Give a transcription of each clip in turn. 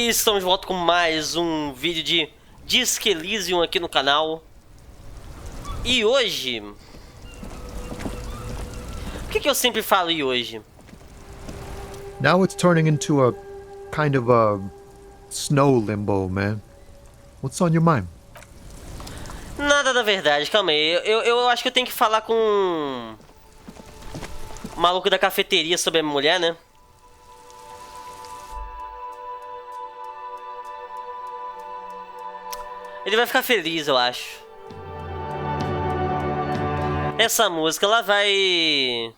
E estamos de volta com mais um vídeo de Elysium aqui no canal. E hoje... O que eu sempre falo e hoje? Now it's turning into a kind of a snow limbo, man. What's on your mind? Nada da verdade, calma aí. Eu acho que eu tenho que falar com o maluco da cafeteria sobre a mulher, né? Ele vai ficar feliz, eu acho. Essa música, ela vai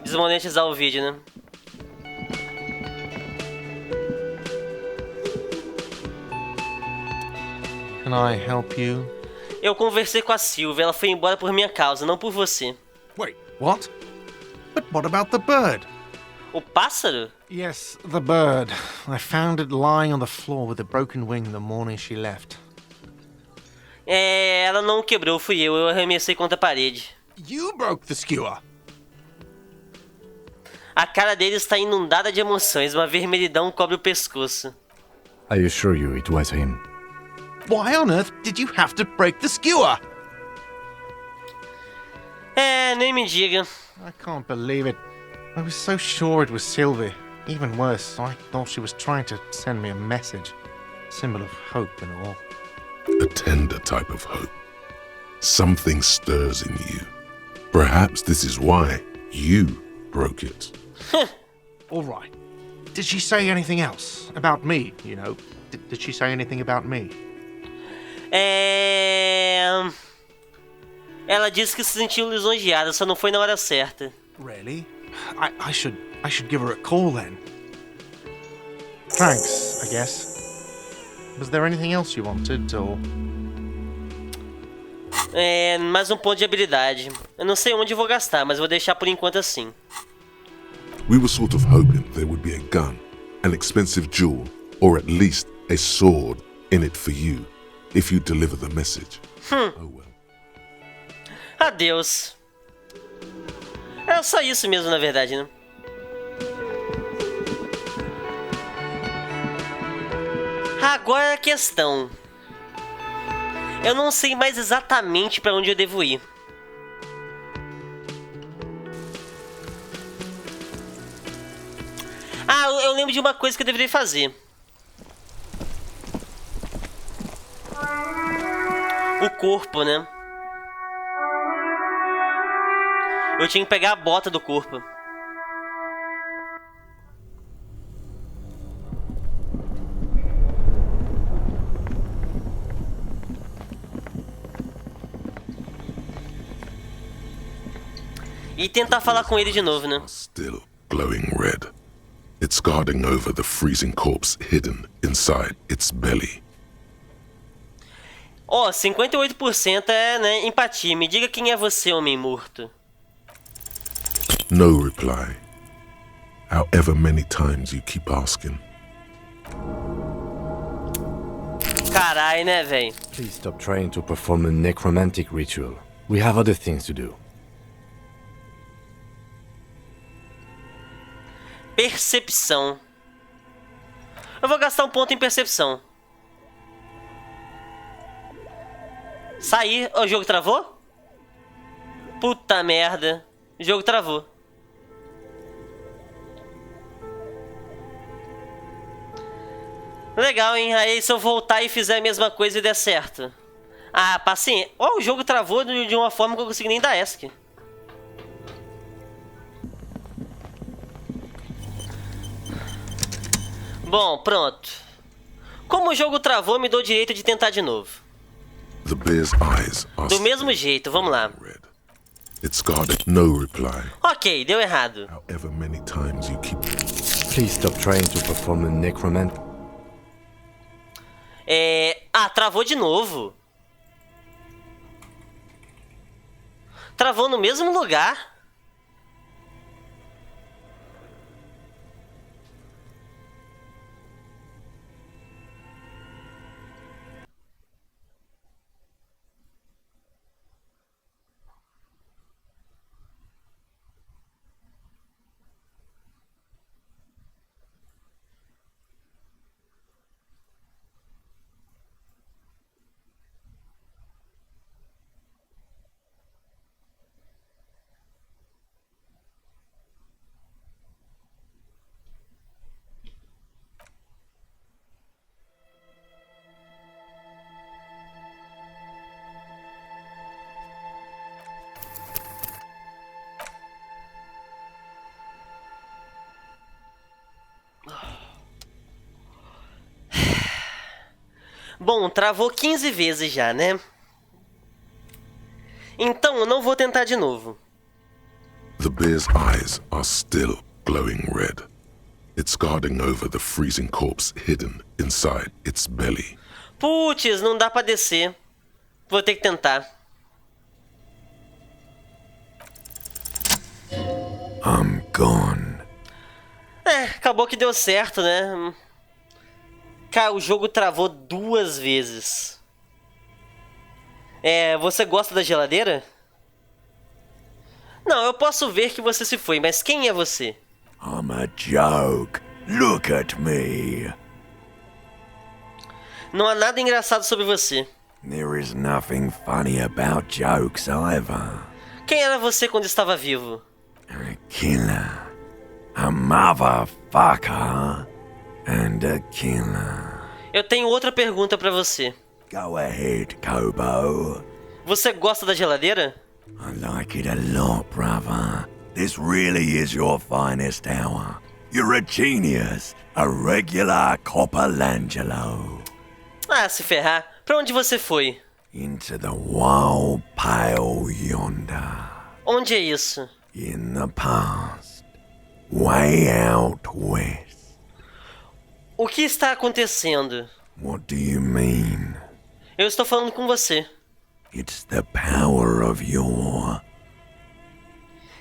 desmonetizar o vídeo, né? Can I help you? Eu conversei com a Silvia, ela foi embora por minha causa, não por você. Wait, what? But what about the bird? O pássaro? Yes, the bird. I found it lying on the floor with a broken wing the morning she left. Ela não quebrou, fui eu arremessei contra a parede. You broke the skewer. A cara dele está inundada de emoções, uma vermelhidão cobre o pescoço. I assure you it was him. Why on earth did you have to break the skewer? Nem me diga. I can't believe it. I was so sure it was Sylvie. Even worse, I thought she was trying to send me a message. Symbol of hope and all. A tender type of hope. Something stirs in you. Perhaps this is why you broke it. All right. Did she say anything else? About me, you know? Did she say anything about me? Ela disse que se sentiu lisonjeada, só não foi na hora certa. Really? I should give her a call then. Thanks, I guess. Was there anything else you wanted, or...? Mais um ponto de habilidade. Eu não sei onde vou gastar, mas vou deixar por enquanto assim. We were sort of hoping there would be a gun, an expensive jewel, or at least a sword in it for you, if you deliver the message. Oh well. Adeus. É só isso mesmo, na verdade, né? Agora a questão. Eu não sei mais exatamente para onde eu devo ir. Eu lembro de uma coisa que eu deveria fazer. O corpo, né? Eu tinha que pegar a bota do corpo. E tentar falar com ele de novo, né? Still glowing red. It's guarding over the freezing corpse hidden inside its belly. 58% né, empatia. Me diga quem é você, homem morto. No reply. However many times you keep asking. Carai, né, véi? Please stop trying to perform a necromantic ritual. We have other things to do. Percepção. Eu vou gastar um ponto em percepção. Sair. O jogo travou? Puta merda. O jogo travou. Legal, hein? Aí se eu voltar e fizer a mesma coisa e der certo. Paciência. O jogo travou de uma forma que eu não consegui nem dar ESC. Bom, pronto. Como o jogo travou, me dou o direito de tentar de novo. The bear's eyes are Do mesmo jeito, vamos lá. red. It's guarded. No reply. Ok, deu errado. However many times you keep... Please stop trying to perform a necromantic. Travou de novo. Travou no mesmo lugar. Bom, travou 15 vezes já, né? Então eu não vou tentar de novo. The bear's eyes are still glowing red. It's guarding over the freezing corpse hidden inside its belly. Putz, não dá pra descer. Vou ter que tentar. I'm gone. Acabou que deu certo, né? Cara, o jogo travou 2 vezes. Você gosta da geladeira? Não, eu posso ver que você se foi, mas quem é você? I'm a joke. Look at me. Não há nada engraçado sobre você. There is nothing funny about jokes either. Quem era você quando estava vivo? A killer. A motherfucker. And a killer. Eu tenho outra pergunta pra você. Go ahead, Kobo. Você gosta da geladeira? I like it a lot, brother. This really is your finest hour. You're a genius. A regular Copperlangelo. Ah, se ferrar. Pra onde você foi? Into the wild pale yonder. Onde é isso? In the past. Way out west. O que está acontecendo? What do you mean? Eu estou falando com você. It's the power of your...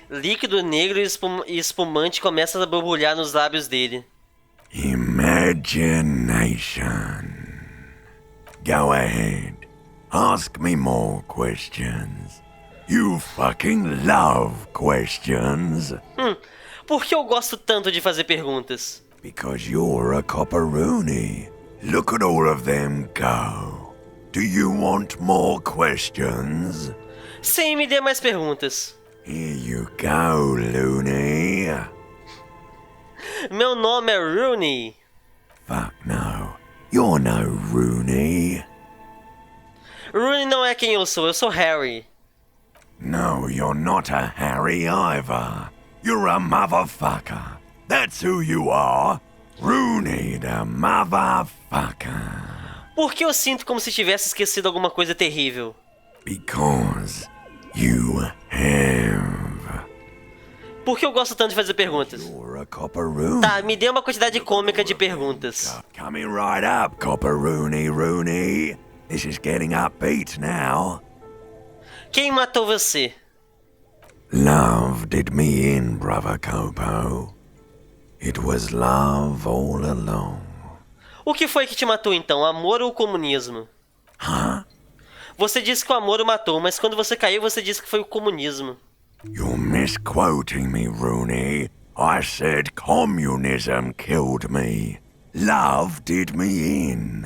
Líquido negro e espumante começa a borbulhar nos lábios dele. imagination. Go ahead. Ask me more questions. You fucking love questions. Por que eu gosto tanto de fazer perguntas? Because you're a copperoonie. Look at all of them go. Do you want more questions? Sim, me dê mais perguntas. Here you go, loony. Meu nome é Rooney. Fuck no. You're no Rooney. Rooney não é quem eu sou Harry. No, you're not a Harry either. You're a motherfucker. That's who you are. Rooney the motherfucker. Por que eu sinto como se tivesse esquecido alguma coisa terrível? Because you have. Por que eu gosto tanto de fazer perguntas? You're a copperoonie. Tá, me dê uma quantidade cômica de perguntas. Coming right up, copperoonie Rooney. This is getting upbeat now. Quem matou você? Love did me in, brother Copo. It was love all along. O que foi que te matou então, amor ou comunismo? Huh? Você disse que o amor o matou, mas quando você caiu você disse que foi o comunismo. You're misquoting me, Rooney. I said communism killed me. Love did me in.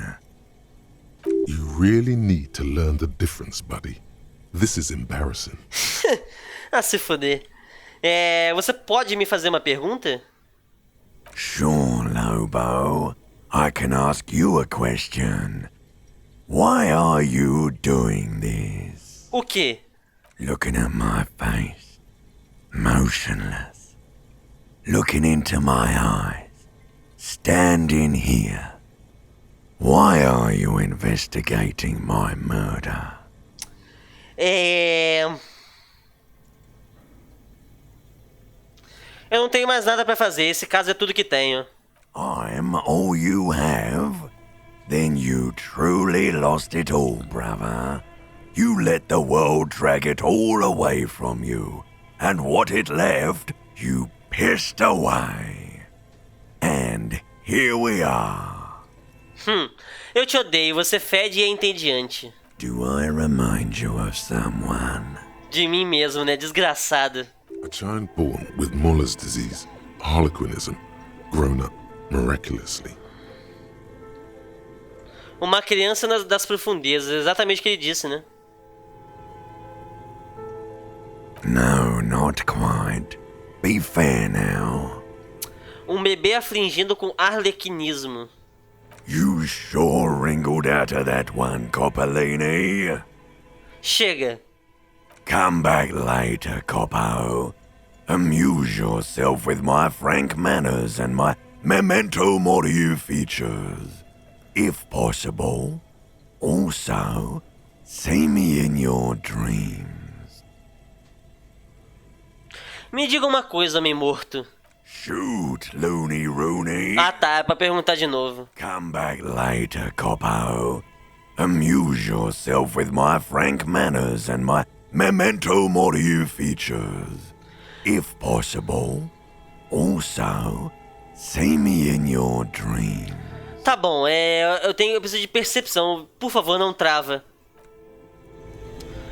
You really need to learn the difference, buddy. This is embarrassing. Ah, se foder. Você pode me fazer uma pergunta? Sure, Lobo. I can ask you a question. Why are you doing this? O quê? Looking at my face. Motionless. Looking into my eyes. Standing here. Why are you investigating my murder? Eu não tenho mais nada pra fazer, esse caso é tudo que tenho. I'm all you have? Then you truly lost it all, brother. You let the world drag it all away from you. And what it left, you pissed away. And here we are. Eu te odeio, você fede e é entediante. Do I remind you of someone? De mim mesmo, né? Desgraçado. A child born with Muller's disease, harlequinism, grown up miraculously. Uma criança das profundezas, exatamente o que ele disse, né? No, not quite. Be fair now. Um bebê afligindo com arlequinismo. You sure wrinkled out of that one, Copperlini. Chega. Come back later, Coppo. Amuse yourself with my frank manners and my memento mori features. If possible. Also, see me in your dreams. Me diga uma coisa, homem morto. Shoot, loony rooney. Ah tá, é pra perguntar de novo. Come back later, Coppo. Amuse yourself with my frank manners and my memento mori features. If possible. Also, see me in your dreams. Tá bom, eu preciso de percepção. Por favor, não trava.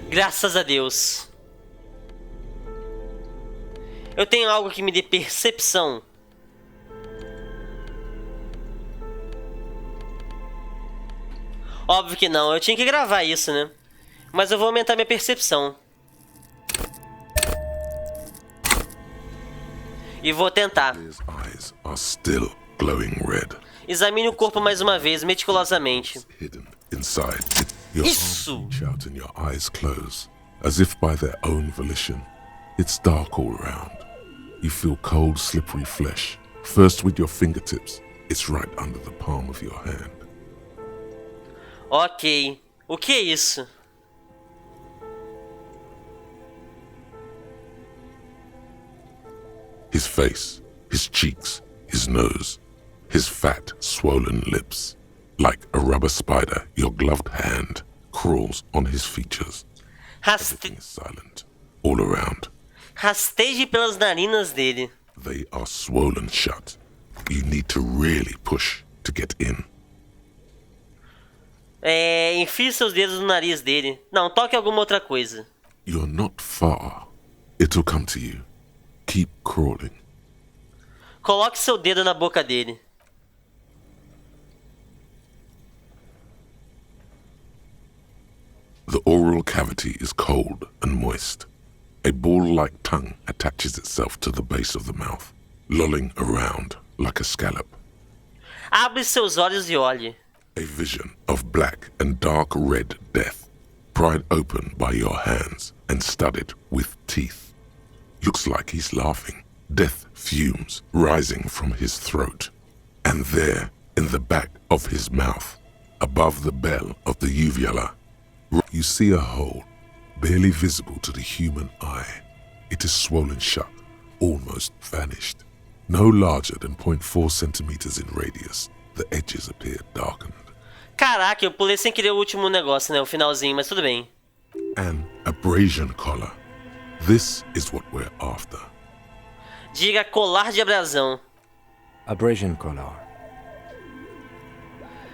Graças a Deus. Eu tenho algo que me dê percepção. Óbvio que não, eu tinha que gravar isso, né? Mas eu vou aumentar minha percepção. E vou tentar. His eyes are still glowing red. Examine o corpo mais uma vez, meticulosamente. Hidden inside. Your Isso! arms reach out and your eyes close, as if by their own volition. It's dark all around. You feel cold, slippery flesh. First with your fingertips. It's right under the palm of your hand. Ok. O que é isso? His face, his cheeks, his nose, his fat, swollen lips. Like a rubber spider, your gloved hand crawls on his features. Everything is silent, all around. Rasteje pelas narinas dele. They are swollen shut. You need to really push to get in. Enfie seus dedos no nariz dele. Não, toque alguma outra coisa. You're not far. It'll come to you. Keep crawling. Coloque seu dedo na boca dele. The oral cavity is cold and moist. A ball-like tongue attaches itself to the base of the mouth, lolling around like a scallop. Abre seus olhos e olhe. A vision of black and dark red death, pried open by your hands and studded with teeth. Looks like he's laughing. Death fumes rising from his throat. And there, in the back of his mouth, above the bell of the uvula, you see a hole, barely visible to the human eye. It is swollen shut, almost vanished. No larger than 0.4 centimeters in radius, the edges appear darkened. Caraca, eu pulei sem querer o último negócio, né? O finalzinho, mas tudo bem. An abrasion collar. This is what we're after. Diga colar de abrasão. Abrasion collar.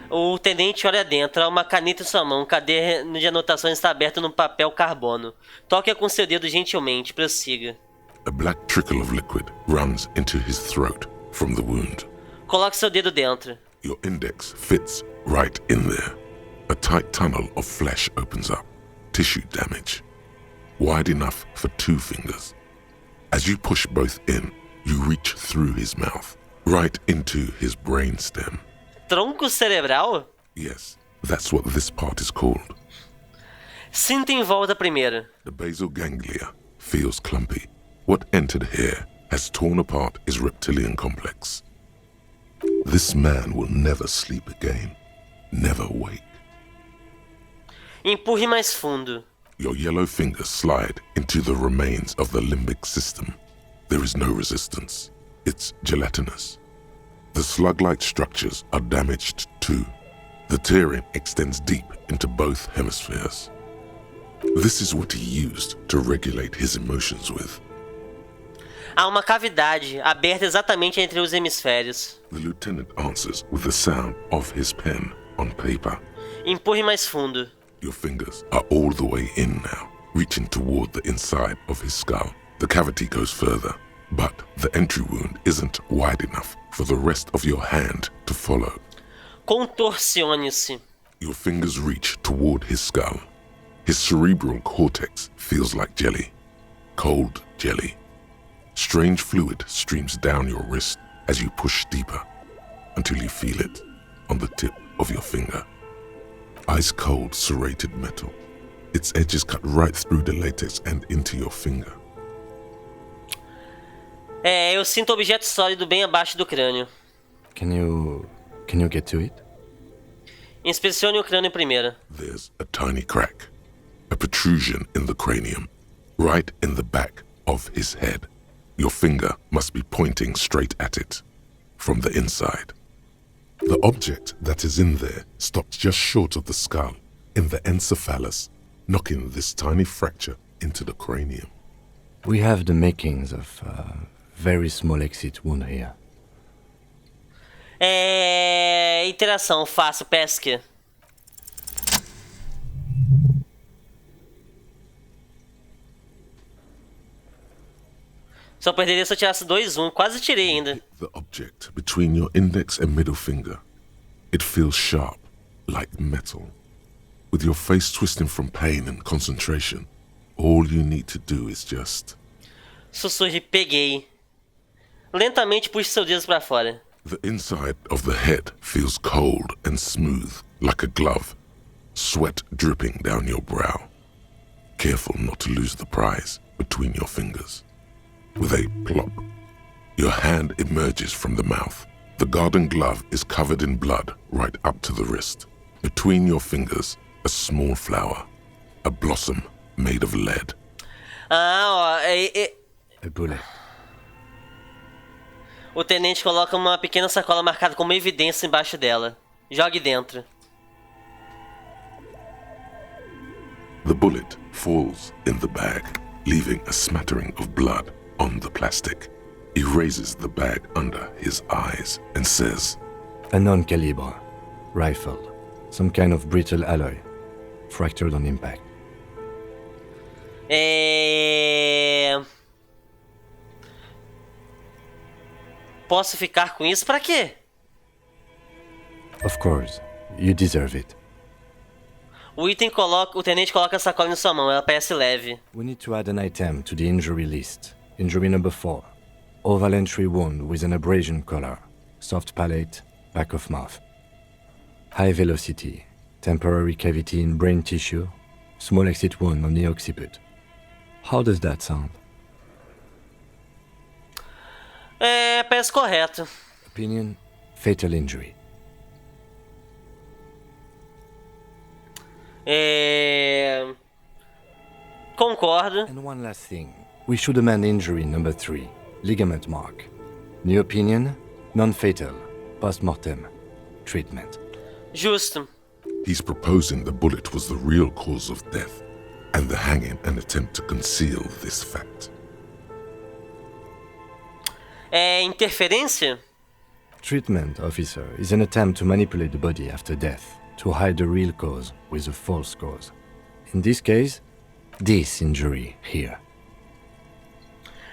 O tenente olha dentro, há uma caneta em sua mão, um caderno de anotações está aberto no papel carbono. Toque-a com seu dedo gentilmente, prossiga. A black trickle of liquid runs into his throat from the wound. Coloque seu dedo dentro. Your index fits right in there. A tight tunnel of flesh opens up. Tissue damage. Wide enough for 2 fingers. As you push both in, you reach through his mouth, right into his brainstem. Tronco cerebral? Yes, that's what this part is called. Sinta em volta primeiro. The basal ganglia feels clumpy. What entered here has torn apart his reptilian complex. This man will never sleep again. Never wake. Empurre mais fundo. Your yellow fingers slide into the remains of the limbic system. There is no resistance. It's gelatinous. The slug-like structures are damaged too. The tearing extends deep into both hemispheres. This is what he used to regulate his emotions with. Há uma cavidade aberta exatamente entre os hemisférios. The lieutenant answers with the sound of his pen on paper. Empurre mais fundo. Your fingers are all the way in now, reaching toward the inside of his skull. The cavity goes further, but the entry wound isn't wide enough for the rest of your hand to follow. Contorcione-se. Your fingers reach toward his skull. His cerebral cortex feels like jelly. Cold jelly. Strange fluid streams down your wrist as you push deeper, until you feel it on the tip of your finger. Ice cold serrated metal. Its edges cut right through the latex and into your finger. Eu sinto objeto sólido bem abaixo do crânio. Can you get to it? Inspecione o crânio primeiro. There's a tiny crack, a protrusion in the cranium, right in the back of his head. Your finger must be pointing straight at it, from the inside. The object that is in there stops just short of the skull, in the encephalus, knocking this tiny fracture into the cranium. We have the makings of a very small exit wound here. Interação, fácil, pesque. Só perderia se eu tirasse 2-1. Quase tirei ainda. The object between your index and middle finger. It feels sharp, like metal. With your face twisting from pain and concentration, all you need to do is just... Sussurre, peguei. Lentamente puxe seus dedos para fora. The inside of the head feels cold and smooth, like a glove. Sweat dripping down your brow. Careful not to lose the prize between your fingers. With a plop, your hand emerges from the mouth. The garden glove is covered in blood right up to the wrist. Between your fingers, a small flower. A blossom made of lead. Ah, ó. A bullet. O tenente coloca uma pequena sacola marcada como evidência embaixo dela. Jogue dentro. The bullet falls in the bag, leaving a smattering of blood on the plastic. He raises the bag under his eyes and says, A non-caliber rifle. Some kind of brittle alloy. Fractured on impact. Posso ficar com isso pra quê? Of course, you deserve it. O tenente coloca a sacola em sua mão, ela parece leve. We need to add an item to the injury list. Injury number 4. Oval entry wound with an abrasion color. Soft palate, back of mouth. High velocity. Temporary cavity in brain tissue. Small exit wound on the occiput. How does that sound? Parece correto. Opinion, fatal injury. Concordo. And one last thing. We should amend injury number 3. Ligament mark. New opinion, non-fatal. Post-mortem. Treatment. Justo. he's proposing the bullet was the real cause of death, and the hanging an attempt to conceal this fact. Interferência? Treatment, officer, is an attempt to manipulate the body after death, to hide the real cause with a false cause. In this case, this injury here.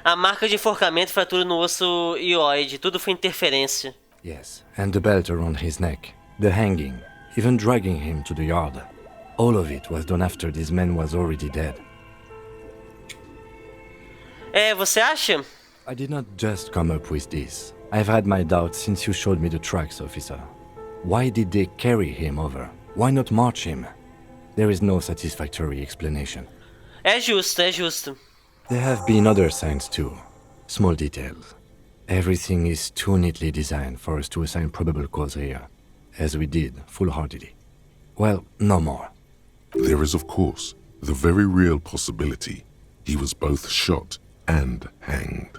A marca de enforcamento e fratura no osso hioide, tudo foi interferência. Yes, and the belt around his neck, the hanging, even dragging him to the yard. All of it was done after this man was already dead. Você acha? I did not just come up with this. I've had my doubts since you showed me the tracks, officer. Why did they carry him over? Why not march him? There is no satisfactory explanation. É justo. There have been other signs too. Small details. Everything is too neatly designed for us to assign probable cause here, as we did, full-heartedly. Well, no more. There is, of course, the very real possibility he was both shot and hanged.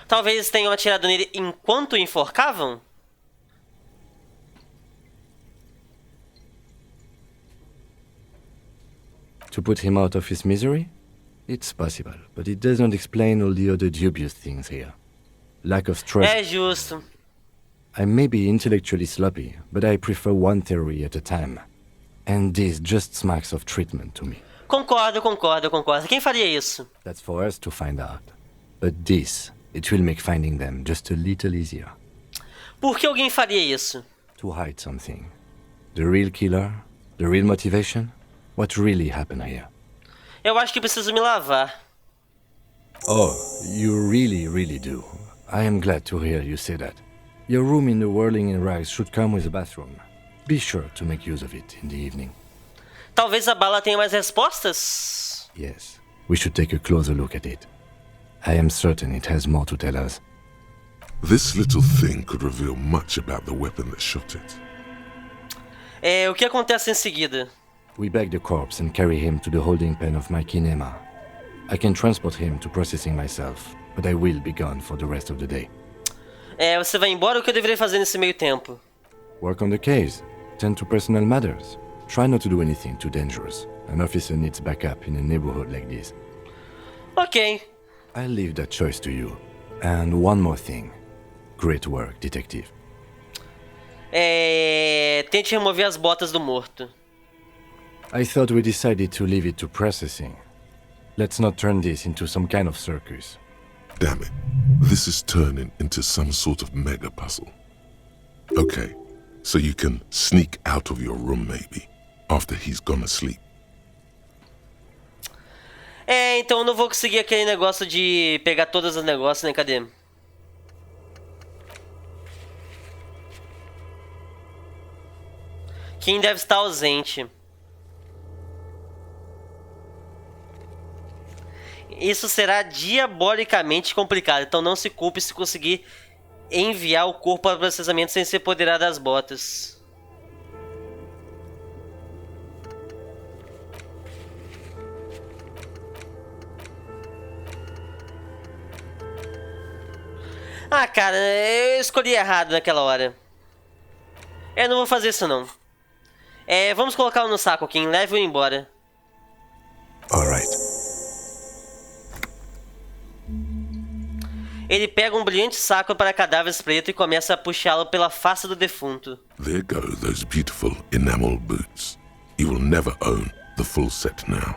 Talvez tenham atirado nele enquanto o enforcavam? To put him out of his misery? It's possible, but it does not explain all the other dubious things here. Lack of trust. É justo. I may be intellectually sloppy, but I prefer one theory at a time. And this just smacks of treatment to me. Concordo. Quem faria isso? That's for us to find out. But this, it will make finding them just a little easier. Por que alguém faria isso? To hide something. The real killer? The real motivation? What really happened here? Eu acho que preciso me lavar. Oh, you really do. I am glad to hear you say that. Your room in the Whirling in Rags should come with a bathroom. Be sure to make use of it in the evening. Talvez a bala tenha mais respostas? Yes, we should take a closer look at it. I am certain it has more to tell us. This little thing could reveal much about the weapon that shot it. O que acontece em seguida? We bag the corpse and carry him to the holding pen of my kinema. I can transport him to processing myself, but I will be gone for the rest of the day. Você vai embora, o que eu deveria fazer nesse meio tempo? Work on the case. Tend to personal matters. Try not to do anything too dangerous. An officer needs backup in a neighborhood like this. Ok. I'll leave that choice to you. And one more thing. Great work, detective. Tente remover as botas do morto. I thought we decided to leave it to processing. Let's not turn this into some kind of circus. Damn it. This is turning into some sort of mega puzzle. Okay, so you can sneak out of your room maybe, after he's gone asleep. Então eu não vou conseguir aquele negócio de pegar todos os negócios, né? Cadê? Quem deve estar ausente? Isso será diabolicamente complicado, então não se culpe se conseguir enviar o corpo para processamento sem se apoderar das botas. Ah, cara, eu escolhi errado naquela hora. Eu não vou fazer isso não. Vamos colocá-lo no saco, Kim. Leve-o embora. Alright. Ele pega um brilhante saco para cadáveres preto e começa a puxá-lo pela face do defunto. There go those beautiful enamel boots. You will never own the full set now.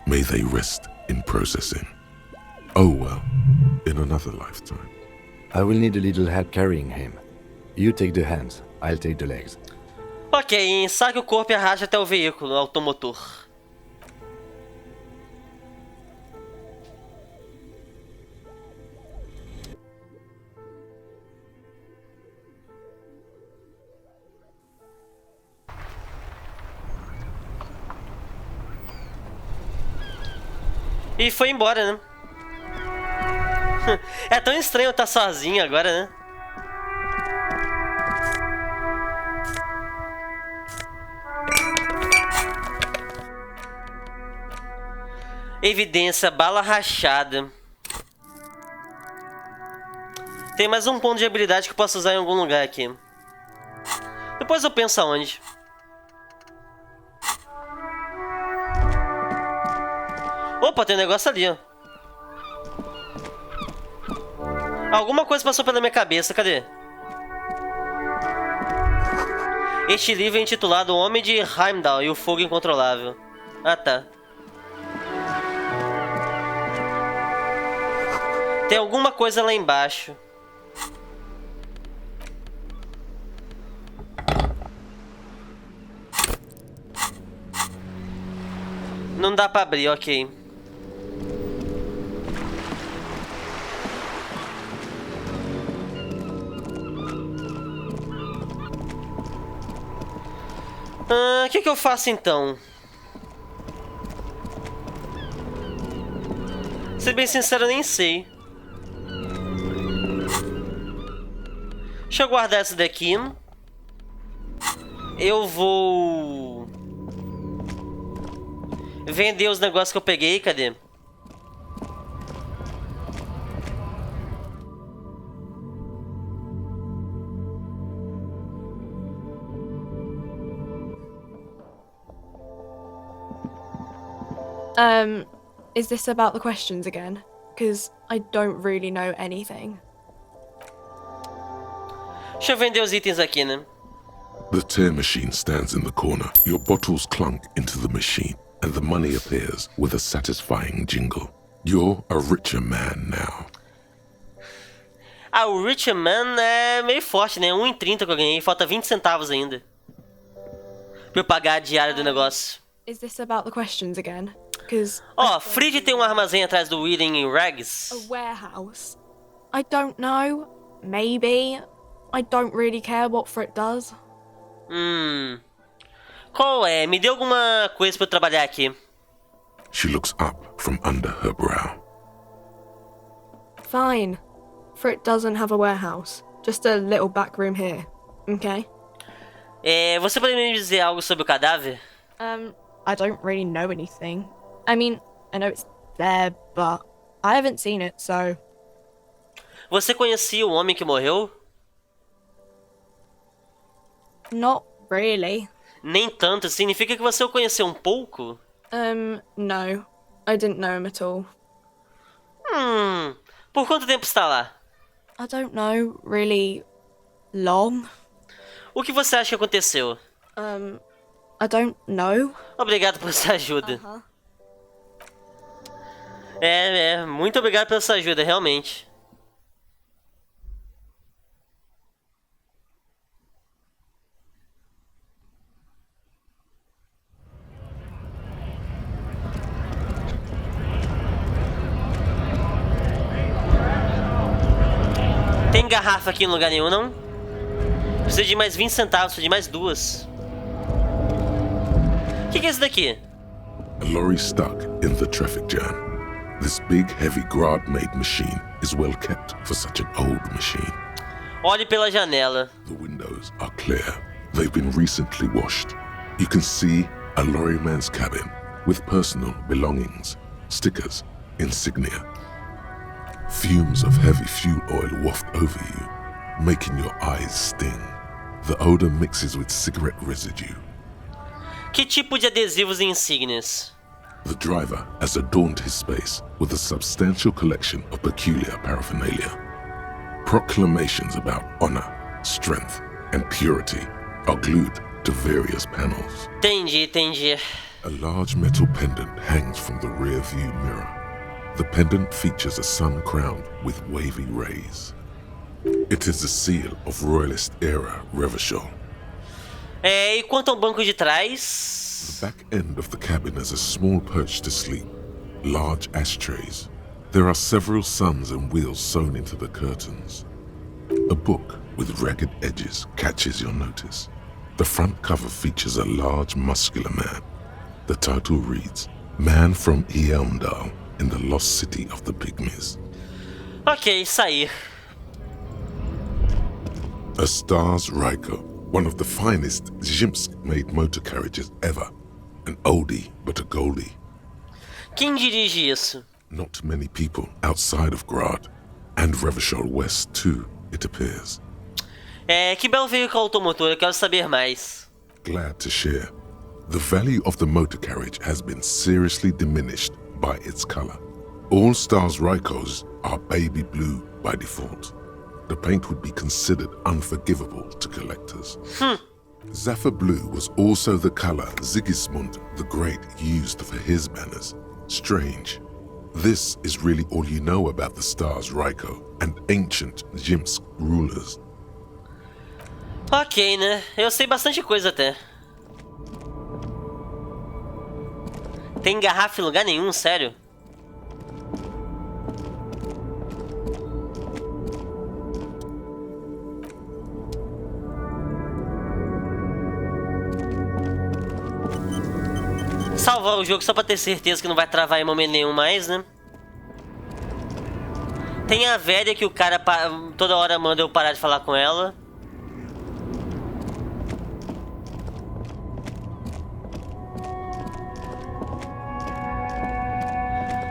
May they rest in processing. Oh well, in another lifetime. I will need a little help carrying him. You take the hands, I'll take the legs. Ok, saque o corpo e arraste até o veículo automotor. E foi embora, né? É tão estranho eu estar sozinho agora, né? Evidência, bala rachada. Tem mais um ponto de habilidade que eu posso usar em algum lugar aqui. Depois eu penso aonde. Opa, tem um negócio ali, ó. Alguma coisa passou pela minha cabeça, cadê? Este livro é intitulado O Homem de Heimdall e o Fogo Incontrolável. Ah, tá. Tem alguma coisa lá embaixo. Não dá pra abrir, ok. O que eu faço então? Ser bem sincero, eu nem sei. Deixa eu guardar essa daqui. Eu vou vender os negócios que eu peguei, cadê? Is this about the questions again? Because I don't really know anything. Deixa eu vender os itens aqui, né? The tear machine stands in the corner. Your bottles clunk into the machine, and the money appears with a satisfying jingle. You're a richer man now. Ah, o Richer Man é meio forte, né? 1,30 que eu ganhei, falta 20 centavos ainda pra eu pagar a diária do negócio. Is this about the questions again? Because Ó, Frid tem um armazém atrás do Willing Rags. a warehouse. I don't know. Maybe. I don't really care what Frit does. Qual é? Me dê alguma coisa pra eu trabalhar aqui. She looks up from under her brow. Fine. for it doesn't have a warehouse. Just a little back room here. Okay? Você poderia me dizer algo sobre o cadáver? I don't really know anything. I mean, I know it's there, but I haven't seen it, so... Você conhecia o homem que morreu? Not really. Nem tanto. Significa que você o conheceu um pouco? No. I didn't know him at all. Por quanto tempo está lá? I don't know, really long. O que você acha que aconteceu? I don't know. Obrigado pela sua ajuda. Uh-huh. Muito obrigado pela sua ajuda, realmente. Tem garrafa aqui em lugar nenhum, não? Preciso de mais 20 centavos, preciso de mais 2. O que é isso daqui? A lorry stuck in the traffic jam. This big, heavy Grad-made machine is well kept for such an old machine. Olhe pela janela. The windows are clear. They've been recently washed. You can see a lorryman's cabin with personal belongings, stickers, insignia. Fumes of heavy fuel oil waft over you, making your eyes sting. The odor mixes with cigarette residue. Que tipo de adesivos e insígnias? The driver has adorned his space with a substantial collection of peculiar paraphernalia. Proclamations about honor, strength, and purity are glued to various panels. Entendi. A large metal pendant hangs from the rear view mirror. The pendant features a sun crowned with wavy rays. It is the seal of Royalist era Revachol. E quanto ao banco de trás? The back end of the cabin has a small perch to sleep, large ashtrays. There are several suns and wheels sewn into the curtains. A book with ragged edges catches your notice. The front cover features a large muscular man. The title reads, Man from Eamdal in the lost city of the Pygmies. Ok, sair. A Stars Ryko, one of the finest Zhimsk-made motor carriages ever. An oldie, but a goldie. Quem dirige isso? Not many people outside of Grad, and Revachol West too, it appears. Que belo veículo automotor, eu quero saber mais. Glad to share. The value of the motor carriage has been seriously diminished by its color. All Stars Rykos are baby blue by default. The paint would be considered unforgivable to collectors. Zephyr blue was also the color Sigismund the Great used for his banners. Strange. This is really all you know about the Stars Ryko and ancient Zhimsk rulers. Ok, né? Eu sei bastante coisa até. Tem garrafa em lugar nenhum, sério? Salvar o jogo só pra ter certeza que não vai travar em momento nenhum mais, né? Tem a velha que o cara toda hora manda eu parar de falar com ela.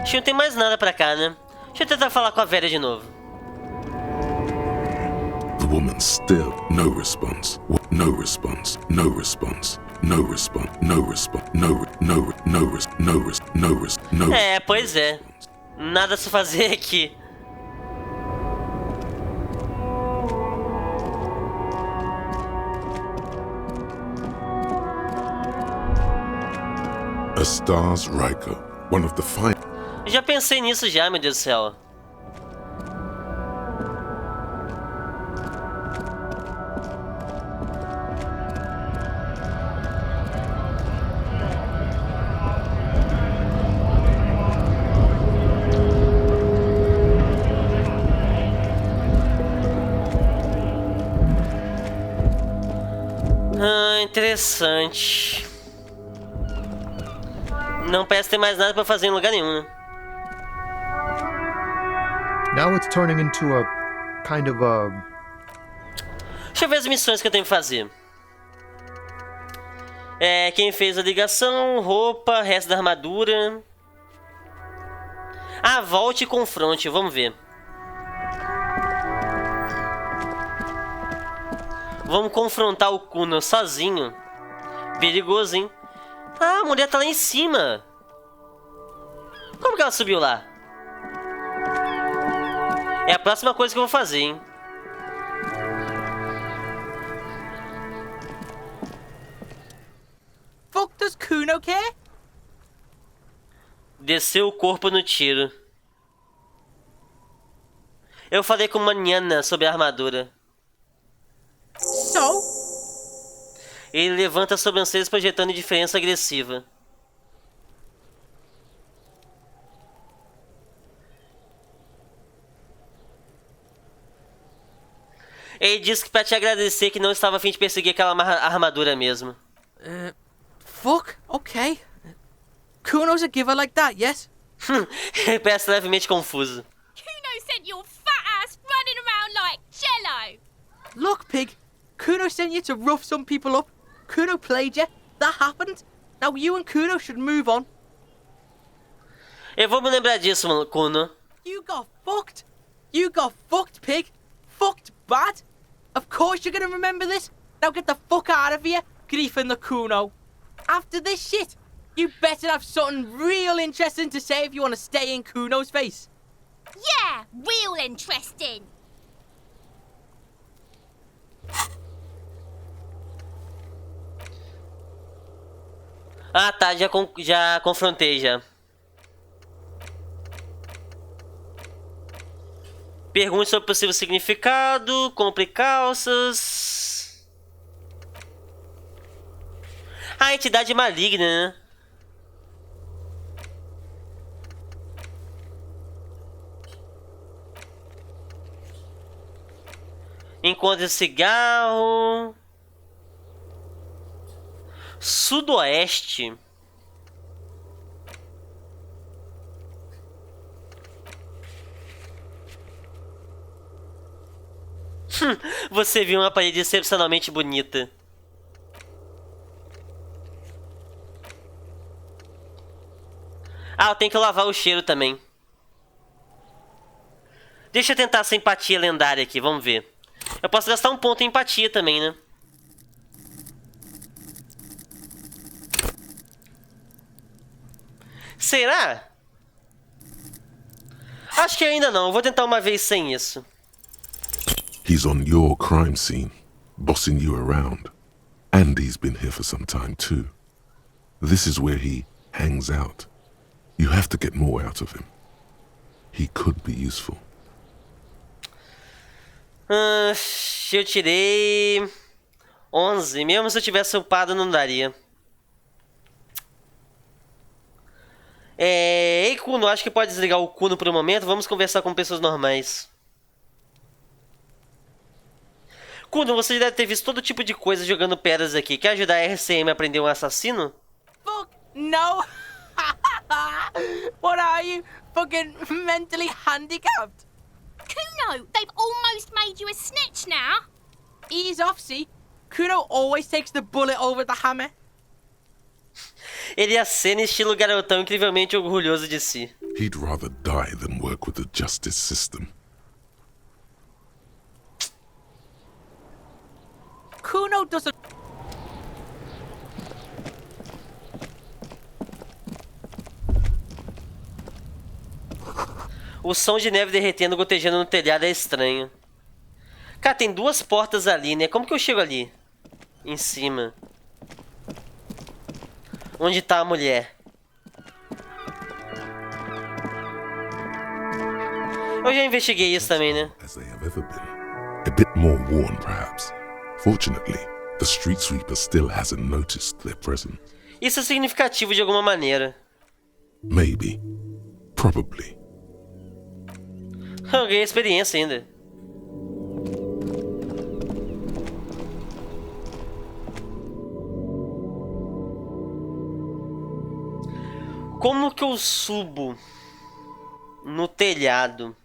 Acho que não tem mais nada pra cá, né? Deixa eu tentar falar com a velha de novo. The woman still no response. No response. No response. No response. No response. No. Pois é. Nada a se fazer aqui. A Stars Ryko, one of the fine. Já pensei nisso já, meu Deus do céu. Interessante. Não parece ter mais nada pra fazer em lugar nenhum, né? Now it's turning into a kind of Deixa eu ver as missões que eu tenho que fazer. Quem fez a ligação, roupa, resto da armadura. Ah, volte e confronte, vamos ver. Vamos confrontar o Kuno sozinho. Perigoso, hein? Ah, a mulher tá lá em cima. Como que ela subiu lá? É a próxima coisa que eu vou fazer, hein? Fuck does Kuno care? Desceu o corpo no tiro. Eu falei com Manhana sobre a armadura. So? Ele levanta as sobrancelhas projetando indiferença agressiva. Ele disse que pra te agradecer que não estava a fim de perseguir aquela armadura mesmo. Fuck, okay. Kuno's a giver like that, yes? Ele parece levemente confuso. Kuno sent your fat ass running around like jello. Look, pig. Kuno sent you to rough some people up. Kuno played you. That happened. Now you and Kuno should move on. Eu vou me lembrar disso, Kuno. You got fucked. You got fucked, pig. Fucked bad. Of course you're gonna remember this. Now get the fuck out of here, griefing the Kuno. After this shit, you better have something real interesting to say if you want to stay in Kuno's face. Yeah, real interesting. Ah, tá, já confrontei já. Pergunte sobre possível significado, compre calças. Ah, entidade maligna, né? Encontre cigarro. Sudoeste. Você viu uma parede excepcionalmente bonita. Ah, eu tenho que lavar o cheiro também. Deixa eu tentar essa empatia lendária aqui, vamos ver. Eu posso gastar um ponto em empatia também, né? Será? Acho que ainda não. Eu vou tentar uma vez sem isso. He's on your crime scene, bossing you around. And he's been here for some time too. This is where he hangs out. You have to get more out of him. He could be useful. Eu tirei 11. Mesmo se eu tivesse upado, não daria. Ei, Kuno, acho que pode desligar o Kuno por um momento. Vamos conversar com pessoas normais. Kuno, você deve ter visto todo tipo de coisa jogando pedras aqui. Quer ajudar a RCM a prender um assassino? Fuck no. What are you? Fucking mentally handicapped? Kuno, they've almost made you a snitch now. Ease off, see? Kuno always takes the bullet over the hammer. Ele acena estilo garotão incrivelmente orgulhoso de si. He'd rather die than work with the justice system. Kuno doesn't... O som de neve derretendo, gotejando no telhado é estranho. Cara, tem duas portas ali, né? Como que eu chego ali? Em cima. Onde tá a mulher? Eu já investiguei isso também, né? As they have ever been. A bit more worn, perhaps. Fortunately, the street sweeper still hasn't noticed their presence. Isso é significativo de alguma maneira. Maybe. Probably. Eu ganhei experiência ainda. Como que eu subo no telhado?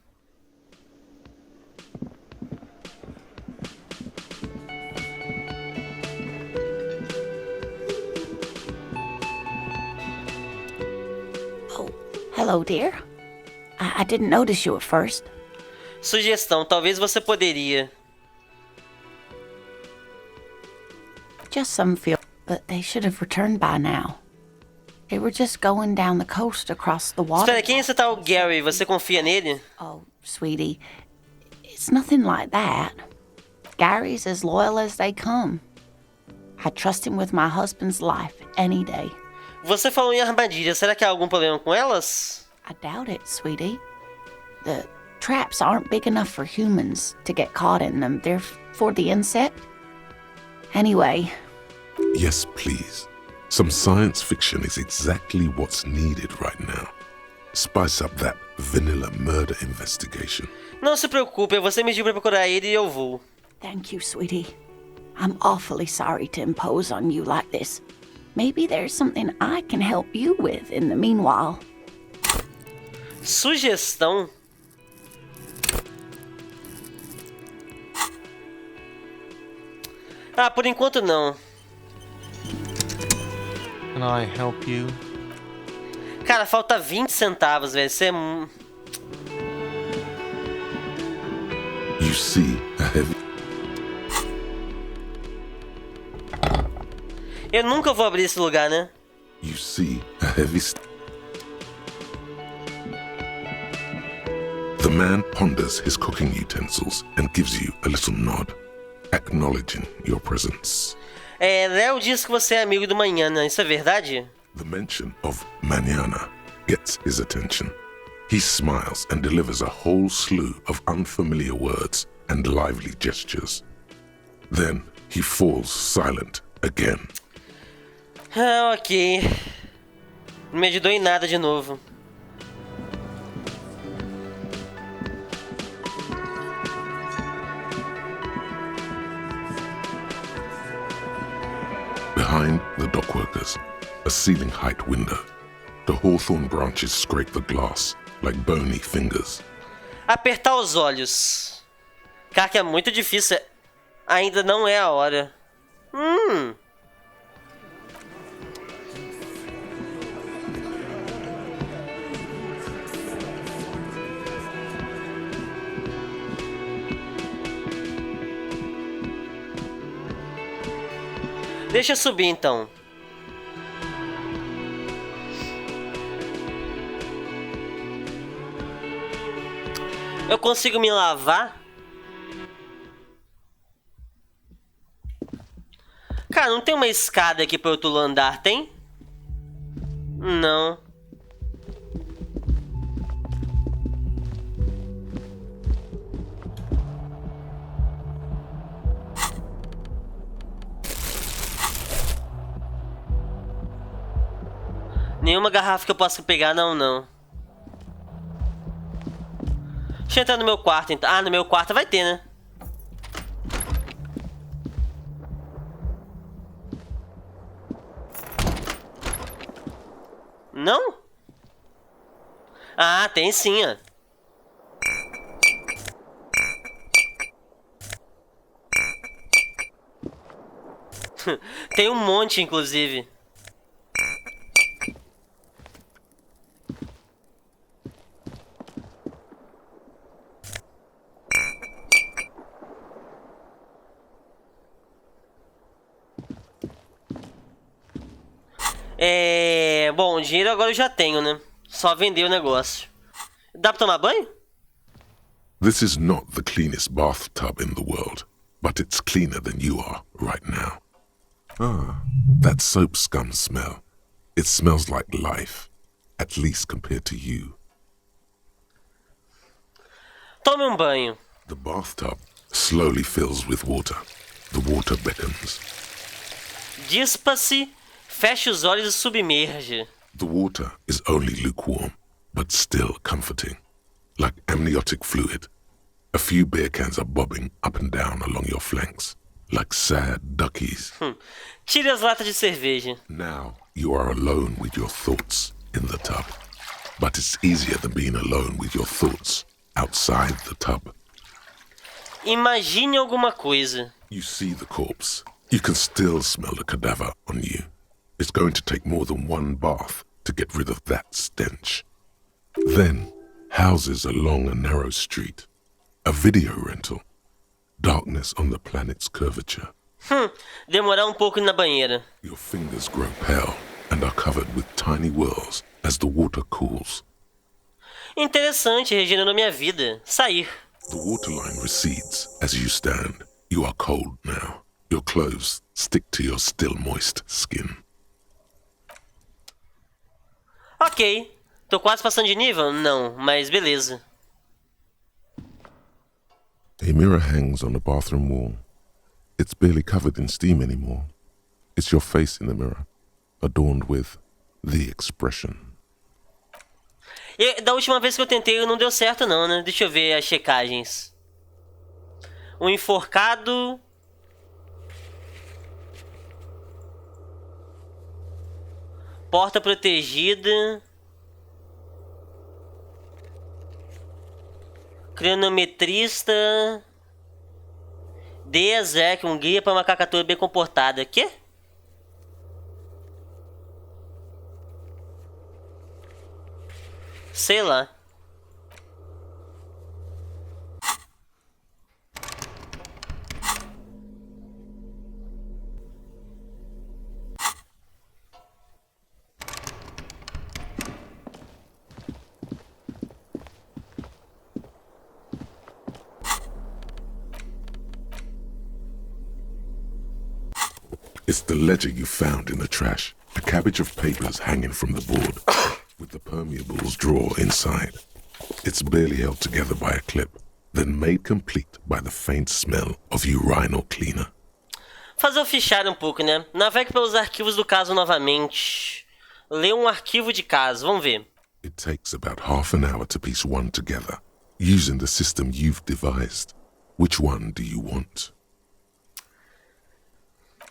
hello, dear. I didn't notice you at first. Sugestão, talvez você poderia. Just some feel, but they should have returned by now. They were just going down the coast across the water. Espera, quem é esse tal Gary? Você confia nele? Oh, sweetie, it's nothing like that. Gary's as loyal as they come. I trust him with my husband's life any day. Você falou em armadilha. Será que há algum problema com elas? I doubt it, sweetie. The traps aren't big enough for humans to get caught in them. They're for the insect. Anyway. Yes, please. Some science fiction is exactly what's needed right now. Spice up that vanilla murder investigation. Não se preocupe, você me pediu pra procurar ele e eu vou. Thank you, sweetie. I'm awfully sorry to impose on you like this. Maybe there's something I can help you with in the meanwhile. Sugestão? Ah, por enquanto não. Can I help you? Cara, falta 20 centavos, velho. Isso é... You see a heavy... Eu nunca vou abrir esse lugar, né? You see a heavy... The man ponders his cooking utensils and gives you a little nod, acknowledging your presence. Léo diz que você é amigo do Manhã, isso é verdade? The mention of mañana gets his attention. He smiles and delivers a whole slew of unfamiliar words and lively gestures. Then he falls silent again. Ah, ok. Não me ajudou em nada de novo. Behind the dockworkers, a ceiling-height window. The hawthorn branches scrape the glass like bony fingers. Apertar os olhos. Cara, que é muito difícil. Ainda não é a hora. Deixa eu subir então. Eu consigo me lavar? Cara, não tem uma escada aqui para outro andar, tem? Não. Nenhuma garrafa que eu possa pegar, não. Deixa eu entrar no meu quarto, então. Ah, no meu quarto vai ter, né? Não? Ah, tem sim, ó. Tem um monte, inclusive. Bom, dinheiro agora eu já tenho, né? Só vender o negócio. Dá pra tomar banho? This is not the cleanest bathtub in the world, but it's cleaner than you are right now. Ah, that soap scum smell. It smells like life, at least compared to you. Tome banho. The bathtub slowly fills with water. The water beckons. Dispa-se, feche os olhos e submerge. The water is only lukewarm, but still comforting. Like amniotic fluid. A few beer cans are bobbing up and down along your flanks, like sad duckies. Tire as latas de cerveja. Now you are alone with your thoughts in the tub. But it's easier than being alone with your thoughts outside the tub. Imagine alguma coisa. You see the corpse. You can still smell the cadaver on you. It's going to take more than one bath to get rid of that stench. Then, houses along a narrow street, a video rental, darkness on the planet's curvature. Demorar pouco na banheira. Your fingers grow pale and are covered with tiny whirls as the water cools. Interessante, regenerou minha vida. Sair. The waterline recedes as you stand. You are cold now. Your clothes stick to your still moist skin. Ok. Tô quase passando de nível? Não, mas beleza. A mirror hangs on the bathroom wall. It's barely covered in steam anymore. It's your face in the mirror, adorned with the expression. E da última vez que eu tentei não deu certo não, né? Deixa eu ver as checagens. Um enforcado. Porta protegida. Cronometrista. Deazek, um guia para uma cacatua bem comportada. Quê? Sei lá. It's the ledger you found in the trash. A cabbage of papers hanging from the board, with the permeables drawer inside. It's barely held together by a clip, then made complete by the faint smell of urinal cleaner. Fazer o fichário pouco, né? Navegue pelos arquivos do caso novamente. Lê arquivo de caso, vamos ver. It takes about half an hour to piece one together, using the system you've devised. Which one do you want?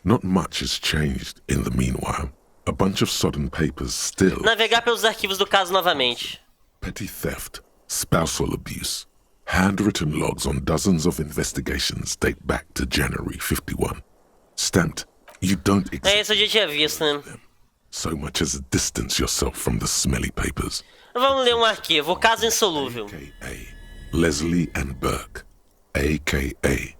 Not much has changed in the meanwhile. A bunch of sodden papers still. Navegar pelos arquivos do caso novamente. Petty theft, spousal abuse, handwritten logs on dozens of investigations date back to January 51. Stamped, you don't É, isso eu já tinha visto, né? them, so much as distance yourself from the smelly papers. Vamos ler arquivo, o caso insolúvel. A.K.A. Leslie and Burke, A.K.A.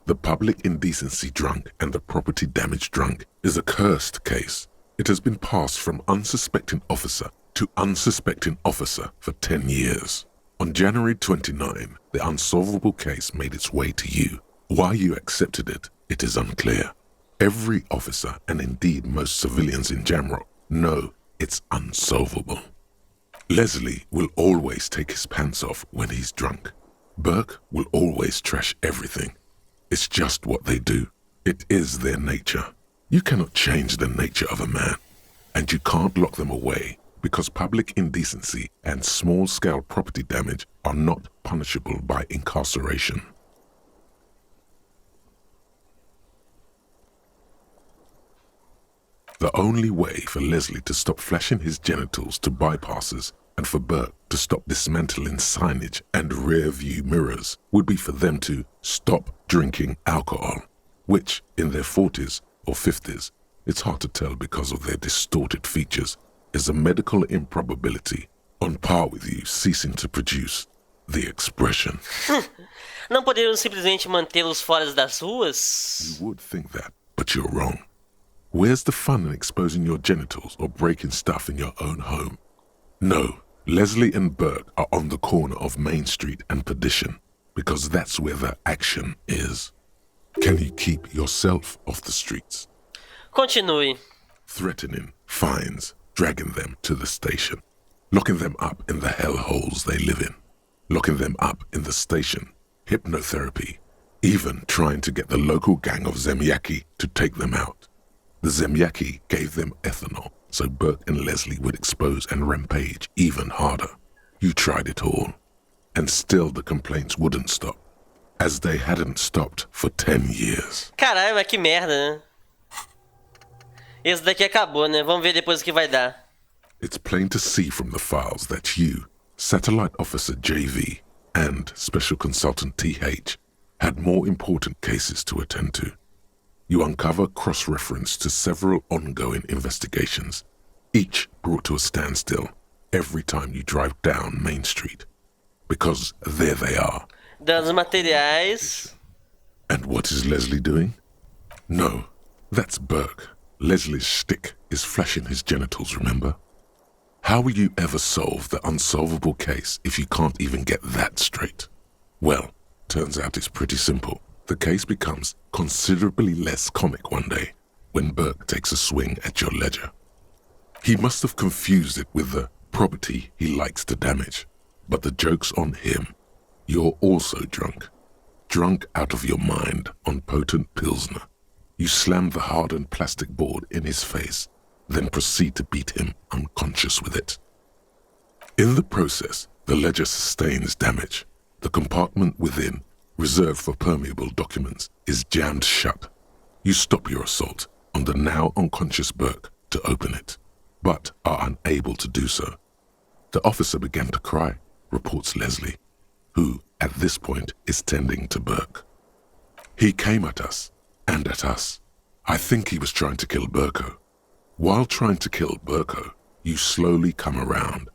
The public indecency drunk and the property damage drunk is a cursed case. It has been passed from unsuspecting officer to unsuspecting officer for 10 years. On January 29, the unsolvable case made its way to you. Why you accepted it, it is unclear. Every officer, and indeed most civilians in Jamrock, know it's unsolvable. Leslie will always take his pants off when he's drunk. Burke will always trash everything. It's just what they do. It is their nature. You cannot change the nature of a man, and you can't lock them away because public indecency and small-scale property damage are not punishable by incarceration. The only way for Leslie to stop flashing his genitals to bypassers and for Burke to stop dismantling signage and rear-view mirrors would be for them to stop drinking alcohol, which, in their 40s or 50s, it's hard to tell because of their distorted features, is a medical improbability on par with you ceasing to produce the expression. Não poderiam simplesmente mantê-los fora das ruas? You would think that, but you're wrong. Where's the fun in exposing your genitals or breaking stuff in your own home? No, Leslie and Burke are on the corner of Main Street and Perdition, because that's where the action is. Can you keep yourself off the streets? Continue. Threatening, fines, dragging them to the station, locking them up in the hellholes they live in, locking them up in the station, hypnotherapy, even trying to get the local gang of Zemyaki to take them out. The Zemyaki gave them ethanol, so Burke and Leslie would expose and rampage even harder. You tried it all, and still the complaints wouldn't stop, as they hadn't stopped for 10 years. Caralho, mas que merda, né? Esse daqui acabou, né? Vamos ver depois o que vai dar. It's plain to see from the files that you, Satellite Officer JV, and Special Consultant TH had more important cases to attend to. You uncover cross-reference to several ongoing investigations, each brought to a standstill, every time you drive down Main Street. Because there they are. Danos materiais. And what is Leslie doing? No, that's Burke. Leslie's shtick is flashing his genitals, remember? How will you ever solve the unsolvable case if you can't even get that straight? Well, turns out it's pretty simple. The case becomes considerably less comic one day when Burke takes a swing at your ledger. He must have confused it with the property he likes to damage. But the joke's on him. You're also drunk. Drunk out of your mind on potent Pilsner. You slam the hardened plastic board in his face, then proceed to beat him unconscious with it. In the process, the ledger sustains damage. The compartment within, reserved for permeable documents, is jammed shut. You stop your assault on the now unconscious Burke to open it, but are unable to do so. The officer began to cry, reports Leslie, who, at this point, is tending to Burke. He came at us, and at us. I think he was trying to kill Burko. While trying to kill Burko, you slowly come around.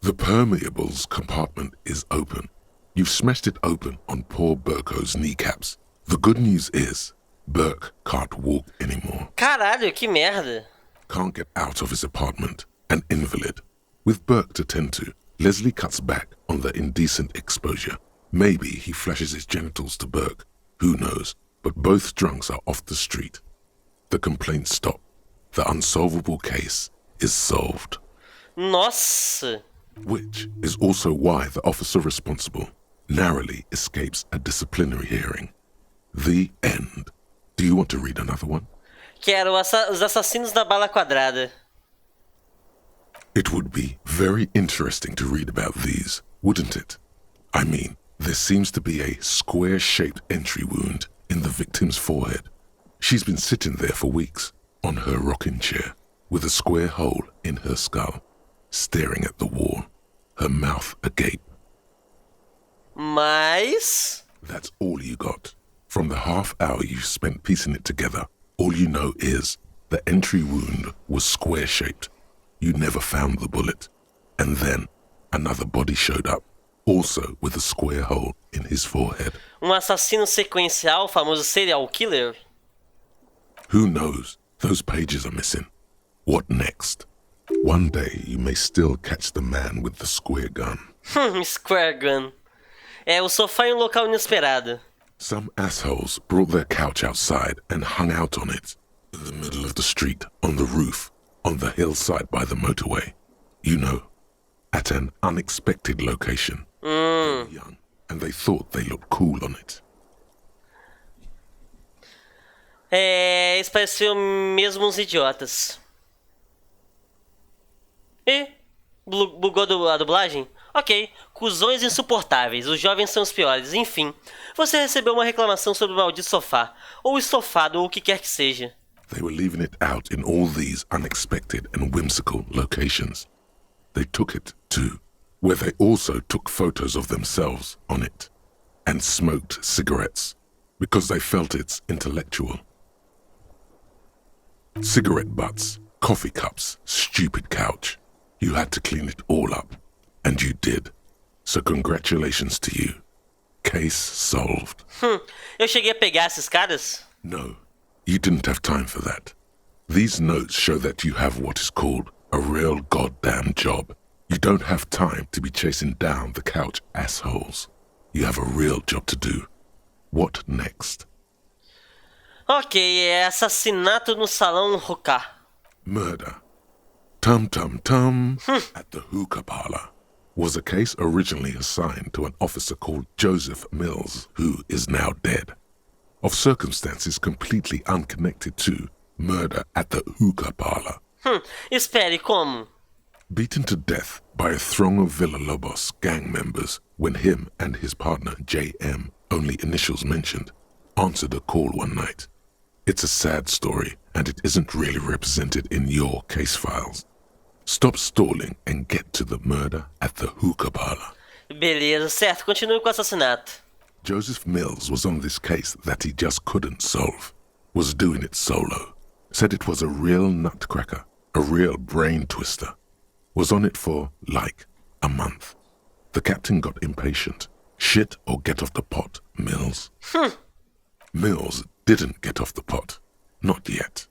The permeables compartment is open. You've smashed it open on poor Burko's kneecaps. The good news is, Burke can't walk anymore. Caralho, que merda. Can't get out of his apartment, an invalid. With Burke to tend to, Leslie cuts back on the indecent exposure. Maybe he flashes his genitals to Burke. Who knows? But both drunks are off the street. The complaints stop. The unsolvable case is solved. Nossa. Which is also why the officer responsible narrowly escapes a disciplinary hearing. The end. Do you want to read another one? Quero os assassinos da bala quadrada. It would be very interesting to read about these, wouldn't it? I mean, there seems to be a square-shaped entry wound in the victim's forehead. She's been sitting there for weeks, on her rocking chair, with a square hole in her skull, staring at the wall, her mouth agape. Mas... That's all you got. From the half hour you spent piecing it together, all you know is the entry wound was square-shaped. You never found the bullet. And then another body showed up, also with a square hole in his forehead. Assassino sequencial, famoso serial killer? Who knows? Those pages are missing. What next? One day you may still catch the man with the square gun. Square gun. É o sofá em um local inesperado. Some assholes brought their couch outside and hung out on it, in the middle of the street, on the roof, on the hillside by the motorway. You know, at an unexpected location. They were young, and they thought they looked cool on it. Eles pareciam mesmo uns idiotas. Bugou a dublagem? Ok, cuzões insuportáveis, os jovens são os piores, enfim. Você recebeu uma reclamação sobre o maldito sofá, ou estofado, ou o que quer que seja. They were leaving it out in all these unexpected and whimsical locations. They took it, too, where they also took photos of themselves on it, and smoked cigarettes, because they felt it's intellectual. Cigarette butts, coffee cups, stupid couch. You had to clean it all up, and you did. So congratulations to you. Case solved. Eu cheguei a pegar esses caras? No, you didn't have time for that. These notes show that you have what is called a real goddamn job. You don't have time to be chasing down the couch assholes. You have a real job to do. What next? Ok, é assassinato no salão hookah. Murder. Tum Tum Tum at the hookah parlor was a case originally assigned to an officer called Joseph Mills, who is now dead, of circumstances completely unconnected to murder at the hookah parlor. Espere, como? Beaten to death by a throng of Villalobos gang members when him and his partner J.M., only initials mentioned, answered a call one night. It's a sad story, and it isn't really represented in your case files. Stop stalling and get to the murder at the hookah parlor. Beleza, certo. Continue com o assassinato. Joseph Mills was on this case that he just couldn't solve. Was doing it solo. Said it was a real nutcracker, a real brain twister. Was on it for, like, a month. The captain got impatient. Shit or get off the pot, Mills. Mills didn't get off the pot. Not yet.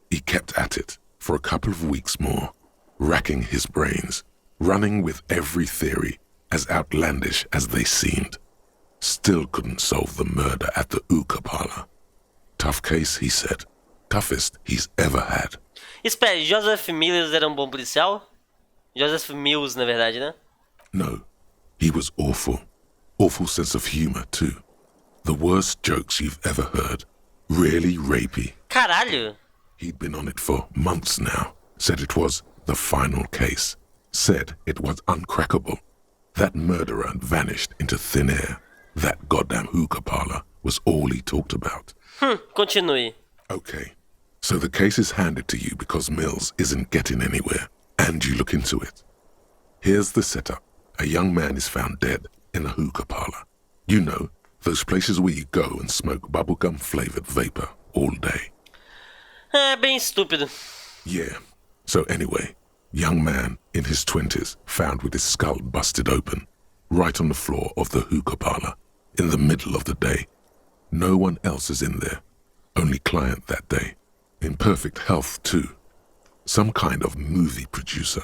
He kept at it for a couple of weeks more, racking his brains, running with every theory, as outlandish as they seemed. Still couldn't solve the murder at the hookah parlor. Tough case, he said. Toughest he's ever had. Espere, Joseph Mills era bom policial? Joseph Mills, na verdade, né? No, he was awful. Awful sense of humor, too. The worst jokes you've ever heard. Really rapey. Caralho! He'd been on it for months now. Said it was the final case. Said it was uncrackable. That murderer vanished into thin air. That goddamn hookah parlor was all he talked about. Continue. Okay, so the case is handed to you because Mills isn't getting anywhere, and you look into it. Here's the setup. A young man is found dead in a hookah parlor. You know, those places where you go and smoke bubblegum-flavored vapor all day. É bem estúpido. Yeah. So anyway, young man in his 20s found with his skull busted open, right on the floor of the hookah parlor, in the middle of the day. No one else is in there. Only client that day. In perfect health, too. Some kind of movie producer.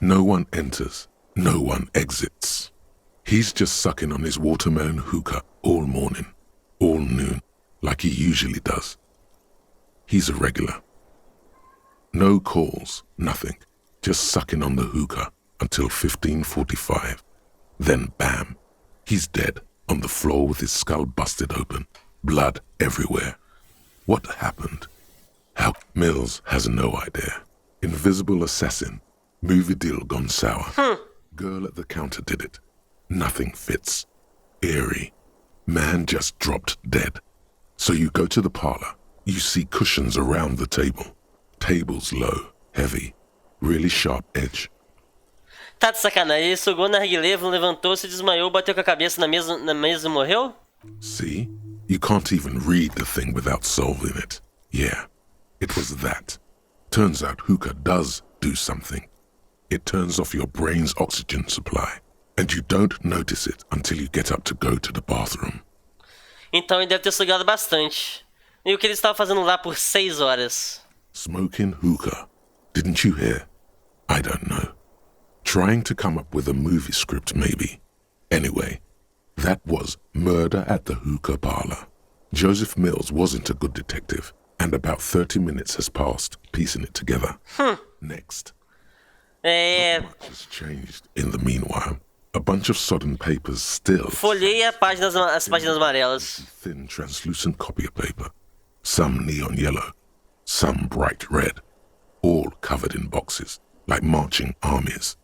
No one enters. No one exits. He's just sucking on his watermelon hookah all morning, all noon, like he usually does. He's a regular. No calls, nothing. Just sucking on the hookah until 15:45. Then bam, he's dead on the floor with his skull busted open, blood everywhere. What happened? How? Mills has no idea. Invisible assassin, movie deal gone sour. Girl at the counter did it. Nothing fits. Eerie. Man just dropped dead. So you go to the parlor. You see cushions around the table. Tables low, heavy, really sharp edge. Tá de sacanagem. Ele sugou na narguilé, levantou-se, desmaiou, bateu com a cabeça na mesa e morreu? See? You can't even read the thing without solving it. Yeah, it was that. Turns out hookah does do something. It turns off your brain's oxygen supply, and you don't notice it until you get up to go to the bathroom. Então ele deve ter sugado bastante. E o que ele estava fazendo lá por 6 horas? Smoking hookah. Didn't you hear? I don't know. Trying to come up with a movie script, maybe. Anyway, that was murder at the hookah parlor. Joseph Mills wasn't a good detective, and about 30 minutes has passed piecing it together. Next. Not much has changed in the meanwhile. A bunch of sodden papers still. Folhei as páginas amarelas. Thin, translucent copy paper. Some neon yellow, some bright red, all covered in boxes, like marching armies.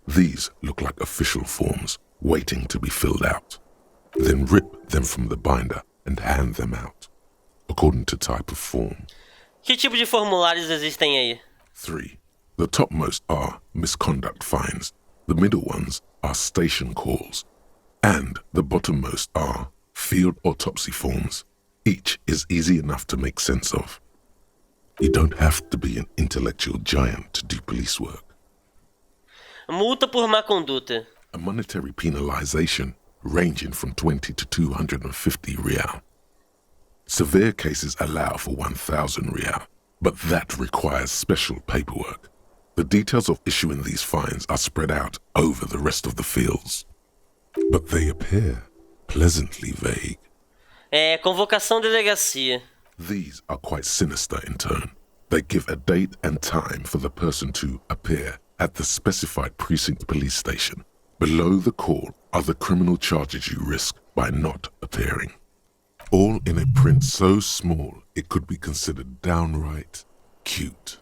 These look like official forms, waiting to be filled out. Then rip them from the binder and hand them out, according to type of form. Que tipo de formulários existem aí? 3. The topmost are misconduct fines, the middle ones are station calls, and the bottommost are field autopsy forms. Each is easy enough to make sense of. You don't have to be an intellectual giant to do police work. Multa por má conduta. A monetary penalization ranging from 20 to 250 real. Severe cases allow for 1,000 real, but that requires special paperwork. The details of issuing these fines are spread out over the rest of the fields, but they appear pleasantly vague. Convocação delegacia. These are quite sinister in tone. They give a date and time for the person to appear at the specified precinct police station. Below the call are the criminal charges you risk by not appearing. All in a print so small it could be considered downright cute.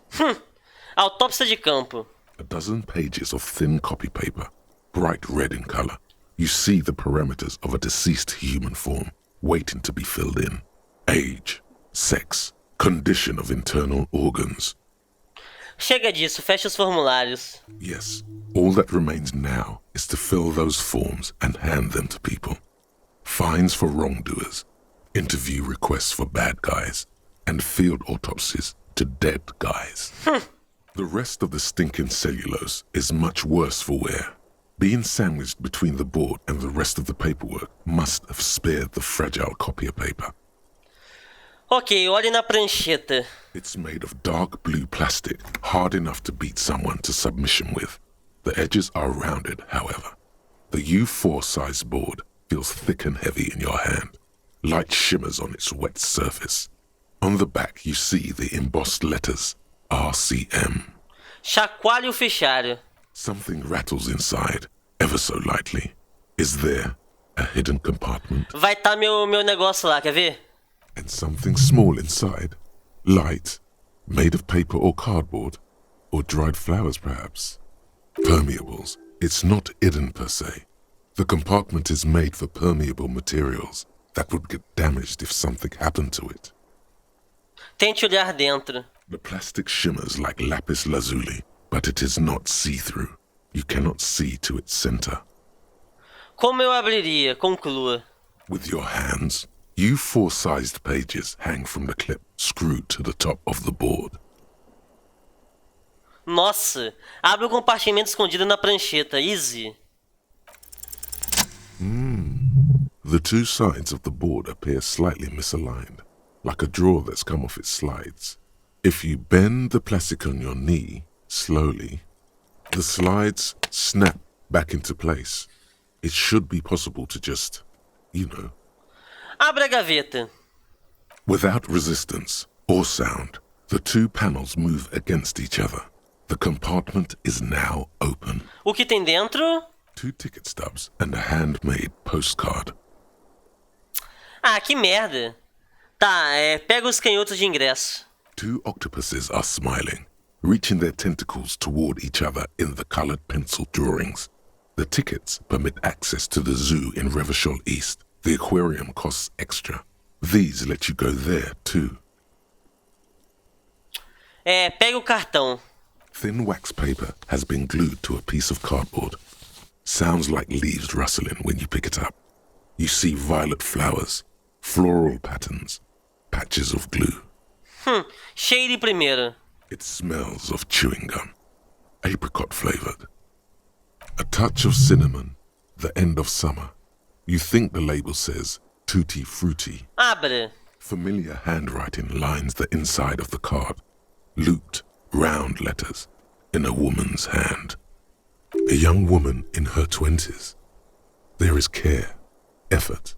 Autópsia de campo. A dozen pages of thin copy paper, bright red in color. You see the parameters of a deceased human form waiting to be filled in. Age, sex, condition of internal organs. Chega disso, fecha os formulários. Yes, all that remains now is to fill those forms and hand them to people. Fines for wrongdoers, interview requests for bad guys, and field autopsies to dead guys. The rest of the stinking cellulose is much worse for wear. Being sandwiched between the board and the rest of the paperwork must have spared the fragile copier paper. Ok, olhe na prancheta. It's made of dark blue plastic, hard enough to beat someone to submission with. The edges are rounded, however. The U4 size board feels thick and heavy in your hand. Light shimmers on its wet surface. On the back you see the embossed letters, RCM. Chacoalhe o fichário. Something rattles inside, ever so lightly. Is there a hidden compartment? Vai tá meu negócio lá, quer ver? And something small inside, light, made of paper or cardboard, or dried flowers perhaps. Permeables. It's not hidden per se. The compartment is made for permeable materials that would get damaged if something happened to it. Tente olhar dentro. The plastic shimmers like lapis lazuli, but it is not see-through. You cannot see to its center. Como eu abriria? Conclua. With your hands, U4-sized pages hang from the clip screwed to the top of the board. Nossa, abre o compartimento escondido na prancheta. Easy. The two sides of the board appear slightly misaligned, like a drawer that's come off its slides. If you bend the plastic on your knee, slowly, the slides snap back into place. It should be possible to just, Abre a gaveta. Without resistance or sound, the two panels move against each other. The compartment is now open. O que tem dentro? 2 ticket stubs and a handmade postcard. Ah, que merda. Tá, pega os canhotos de ingresso. 2 octopuses are smiling, reaching their tentacles toward each other in the colored pencil drawings. The tickets permit access to the zoo in Revachol East. The aquarium costs extra. These let you go there, too. Pega o cartão. Thin wax paper has been glued to a piece of cardboard. Sounds like leaves rustling when you pick it up. You see violet flowers, floral patterns, patches of glue. Cheire primeiro. It smells of chewing gum, apricot flavored. A touch of cinnamon, the end of summer. You think the label says tutti frutti. Abre. Familiar handwriting lines the inside of the card. Looped, round letters in a woman's hand. A young woman in her 20s. There is care, effort,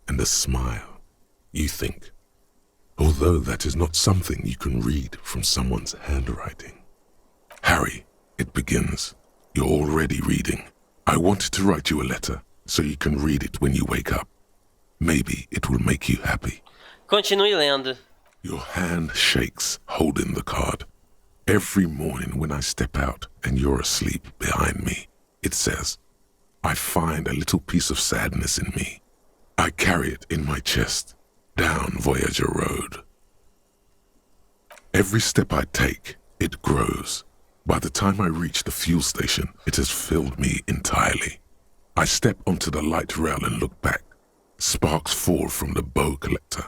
and a smile, you think. Although that is not something you can read from someone's handwriting. Harry, it begins. You're already reading. I wanted to write you a letter so you can read it when you wake up. Maybe it will make you happy. Continue lendo. Your hand shakes, holding the card. Every morning when I step out and you're asleep behind me, it says, I find a little piece of sadness in me. I carry it in my chest, down Voyager Road. Every step I take, it grows. By the time I reach the fuel station, it has filled me entirely. I step onto the light rail and look back. Sparks fall from the bow collector.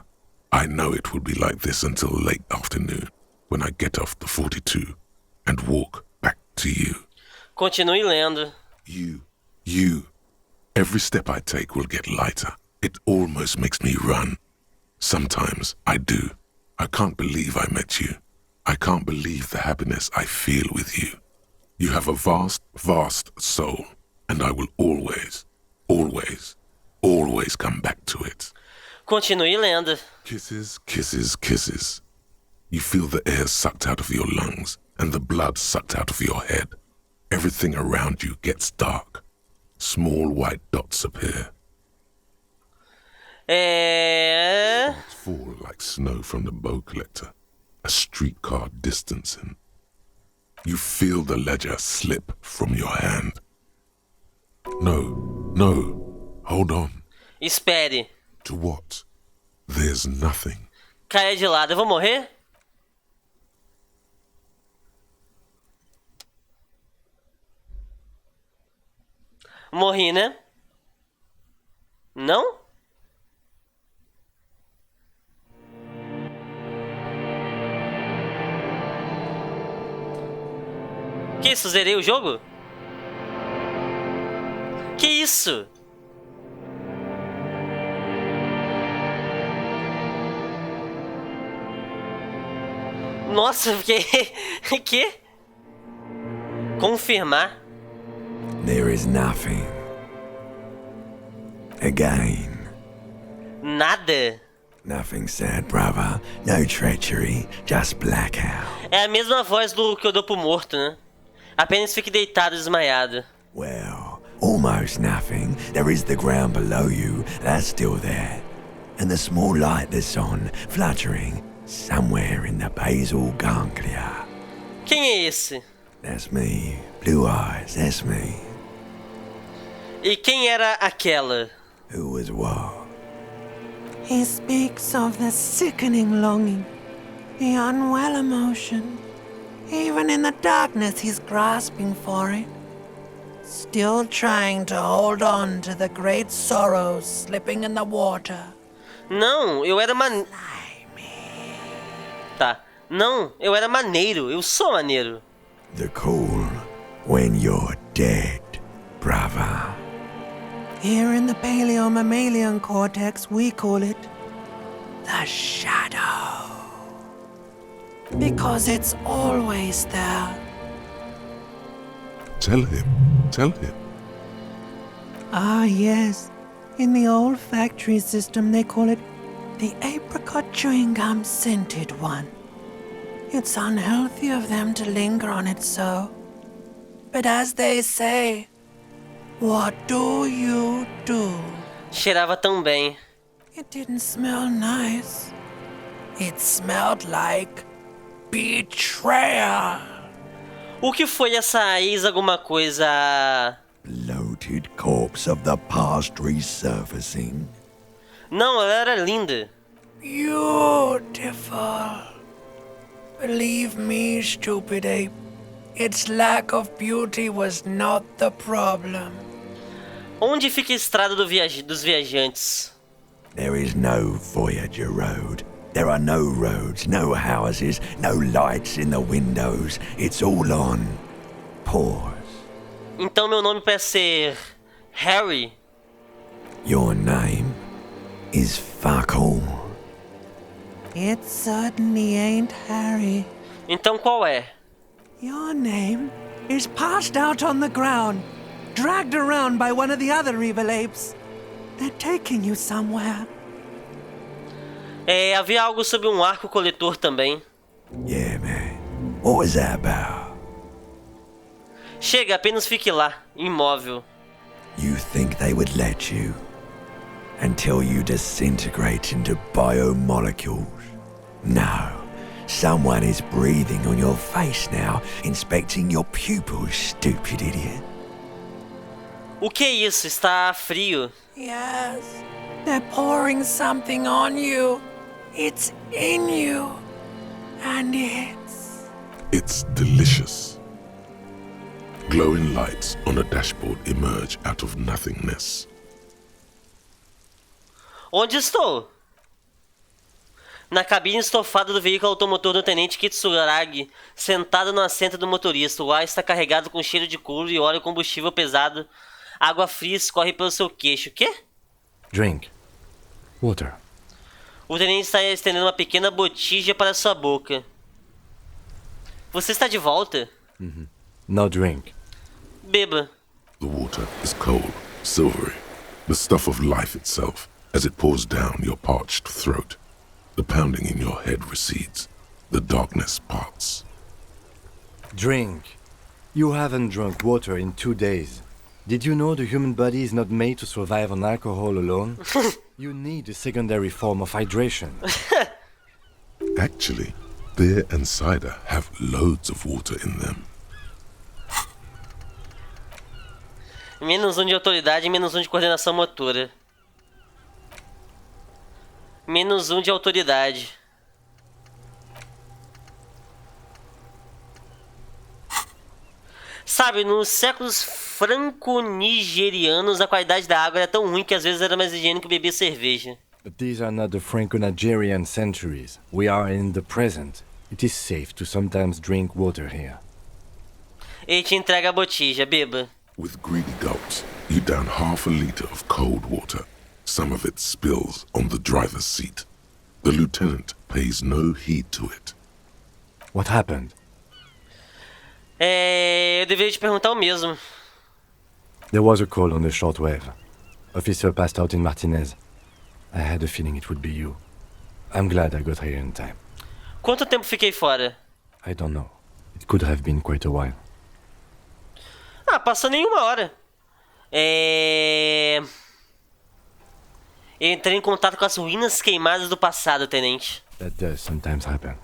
I know it will be like this until late afternoon, when I get off the 42 and walk back to you. Continue lendo. You. Every step I take will get lighter. It almost makes me run. Sometimes I do. I can't believe I met you. I can't believe the happiness I feel with you. You have a vast, vast soul, and I will always, always, always come back to it. Continue lendo. Kisses, kisses, kisses. You feel the air sucked out of your lungs and the blood sucked out of your head. Everything around you gets dark. Small white dots appear. Sparks fall like snow from the bow collector. A streetcar distancing. You feel the ledger slip from your hand. No. Hold on. Espere. To what? There's nothing. Caia de lado. Eu vou morrer? Morri, né? Não? isso? Zerei o jogo? Que isso? Nossa, eu fiquei... Que? Confirmar. There is nothing. Again. Nada. Nothing sad, brother. No treachery. Just blackout. É a mesma voz do que eu dou pro morto, né? Apenas fique deitado, desmaiado. Well, almost nothing. There is the ground below you. That's still there. And the small light that's on, fluttering, somewhere in the basal ganglia. Quem é esse? That's me. Blue eyes, that's me. E quem era aquela? Who was what? He speaks of the sickening longing, the unwell emotion. Even in the darkness, he's grasping for it. Still trying to hold on to the great sorrows slipping in the water. Não, eu era Tá. Não, eu era maneiro. Eu sou maneiro. The cool when you're dead, brother. Here in the paleo-mammalian cortex, we call it the shadow. Because it's always there. Tell him. Tell him. Ah, yes. In the olfactory system, they call it the apricot chewing gum scented one. It's unhealthy of them to linger on it so. But as they say, what do you do? Cheirava tão bem. It didn't smell nice. It smelled like betrayal. O que foi essa ex alguma coisa? Bloated corpse of the past resurfacing. Não, ela era linda. Beautiful. Believe me, stupid ape. Its lack of beauty was not the problem. Onde fica a estrada dos viajantes? There is no Voyager Road. There are no roads, no houses, no lights in the windows. It's all on pause. Então meu nome parece ser Harry. Your name is fuck all. It certainly ain't Harry. Então qual é? Your name is passed out on the ground, dragged around by one of the other evil apes. They're taking you somewhere. É, havia algo sobre um arco coletor também. Yeah, man. What was that about? Chega, apenas fique lá, imóvel. You think they would let you? Until you disintegrate into biomolecules? No. Someone is breathing on your face now, inspecting your pupils, stupid idiot. O que é isso? Está frio. Yes, they're pouring something on you. It's in you. And It's delicious. Glowing lights on a dashboard emerge out of nothingness. Onde estou? Na cabine estofada do veículo automotor do tenente Kitsuragi, sentado no assento do motorista. O ar está carregado com cheiro de couro e óleo combustível pesado. Água fria escorre pelo seu queixo. Quê? Drink. Water. O tenente está estendendo uma pequena botija para sua boca. Você está de volta? No drink. Beba. The water is cold, silvery, the stuff of life itself, as it pours down your parched throat. The pounding in your head recedes. The darkness parts. Drink. You haven't drunk water in 2 days. Did you know the human body is not made to survive on alcohol alone? You need a secondary form of hydration. Actually, beer and cider have loads of water in them. Menos um de autoridade e menos um de coordenação motora. Menos um de autoridade. Sabe, nos séculos franco-nigerianos a qualidade da água era tão ruim que às vezes era mais higiênico beber cerveja. But these are not the Franco-Nigerian centuries. We are in the present. It is safe to sometimes drink water here. Ele te entrega a botija, beba. With greedy gulps, you down half a liter of cold water. Some of it spills on the driver's seat. The lieutenant pays no heed to it. What happened? Eu deveria te perguntar o mesmo. There was a call on the shortwave. Officer passed out in Martinez. I had a feeling it would be you. I'm glad I got here in time. Quanto tempo fiquei fora? I don't know. It could have been quite a while. Ah, passou nenhuma hora. Eu entrei em contato com as ruínas queimadas do passado, tenente. That does sometimes happen.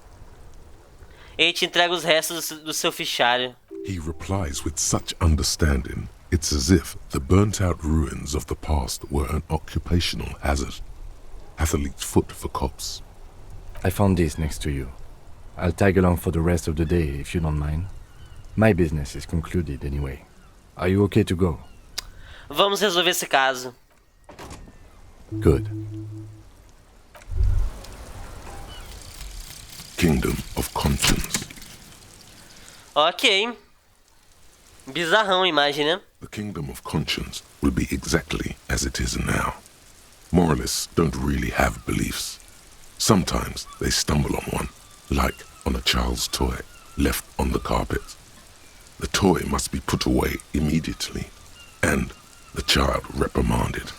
Ele te entrega os restos do seu fichário. He replies with such understanding, it's as if the burnt-out ruins of the past were an occupational hazard. Athlete's foot for cops. I found this next to you. I'll tag along for the rest of the day if you don't mind. My business is concluded anyway. Are you okay to go? Vamos resolver esse caso. Good. Kingdom of Conscience. Ok. Bizarrão a imagem, né? The Kingdom of Conscience will be exactly as it is now. Moralists don't really have beliefs. Sometimes they stumble on one, like on a child's toy left on the carpet. The toy must be put away immediately, and the child reprimanded.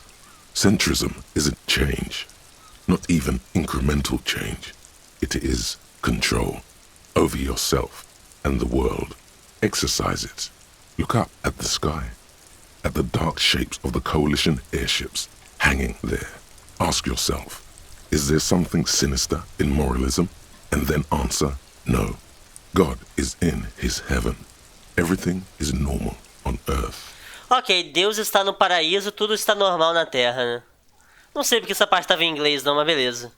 Centrism isn't change, not even incremental change. It is control over yourself and the world. Exercise it. Look up at the sky, at the dark shapes of the coalition airships hanging there. Ask yourself, is there something sinister in moralism? And then answer, no. God is in his heaven. Everything is normal on earth. Ok, Deus está no paraíso, tudo está normal na Terra, né? Não sei porque essa parte estava em inglês não, mas beleza.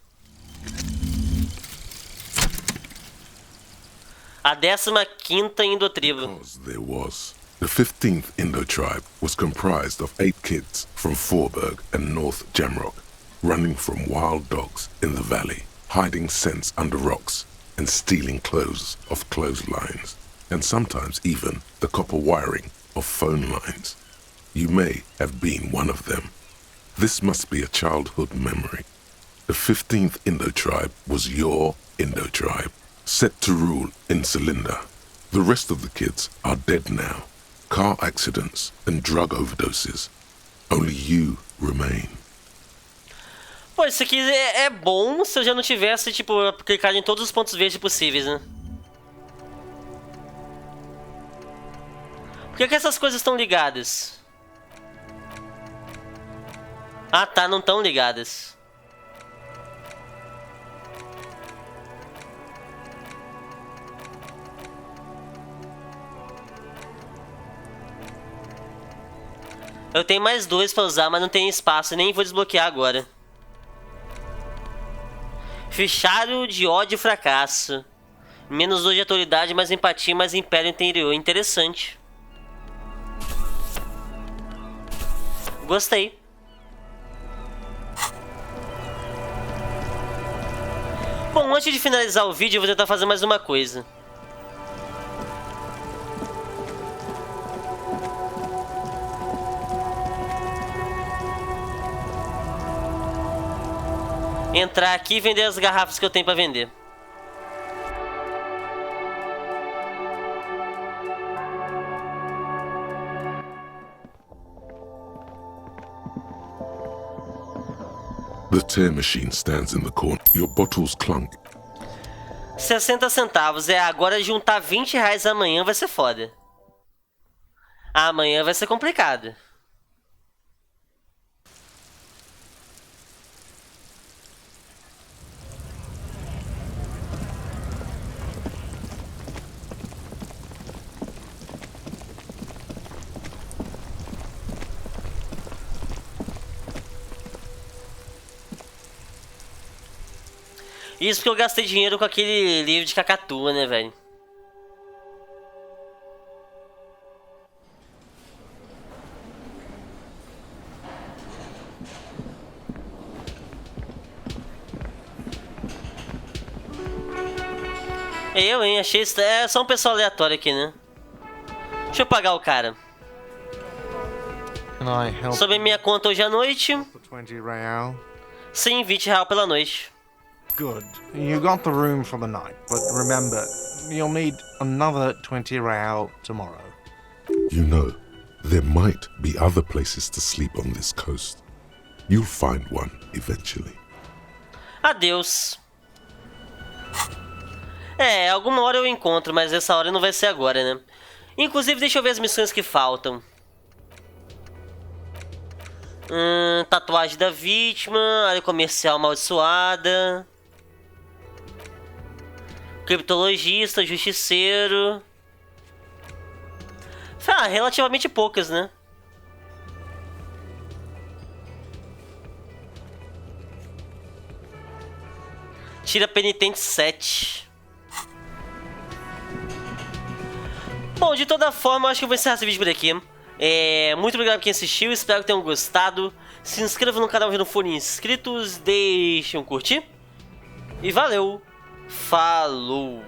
A 15ª Indotribo. Because there was. The 15th Indo-tribe was comprised of 8 kids from Forberg and North Jamrock, running from wild dogs in the valley, hiding scents under rocks, and stealing clothes off clotheslines, and sometimes even the copper wiring of phone lines. You may have been one of them. This must be a childhood memory. The 15th Indo-tribe was your Indo-tribe, set to rule in Cylinder. The rest of the kids are dead now. Car accidents and drug overdoses. Only you remain. Pô, isso aqui é bom se eu já não tivesse, tipo, clicado em todos os pontos verdes possíveis, né? Por que essas coisas estão ligadas? Ah, tá, não estão ligadas. Eu tenho mais 2 pra usar, mas não tem espaço, nem vou desbloquear agora. Fichário de ódio e fracasso. Menos 2 de autoridade, mais empatia, mais império interior. Interessante. Gostei. Bom, antes de finalizar o vídeo, eu vou tentar fazer mais uma coisa. Entrar aqui e vender as garrafas que eu tenho pra vender. The tear machine stands in the corner. Your bottles clunk. 60 centavos. Agora juntar 20 reais amanhã vai ser foda. Amanhã vai ser complicado. Isso porque eu gastei dinheiro com aquele livro de cacatua, né, velho? Eu, hein? Achei isso... É só um pessoal aleatório aqui, né? Deixa eu pagar o cara. Can I help Sobre minha conta hoje à noite. for 20 real? Sim, R$20 pela noite. Good. You got the room for the night, but remember, you'll need another 20 real tomorrow. You know, there might be other places to sleep on this coast. You'll find one eventually. Adeus. É, alguma hora eu encontro, mas essa hora não vai ser agora, né? Inclusive, deixa eu ver as missões que faltam. Tatuagem da vítima, área comercial amaldiçoada, criptologista, justiceiro. Ah, relativamente poucas, né? Tira penitente 7. Bom, de toda forma, eu acho que eu vou encerrar esse vídeo por aqui. Muito obrigado por quem assistiu, espero que tenham gostado. Se inscreva no canal se não forem inscritos, deixem um curtir. E valeu, falou!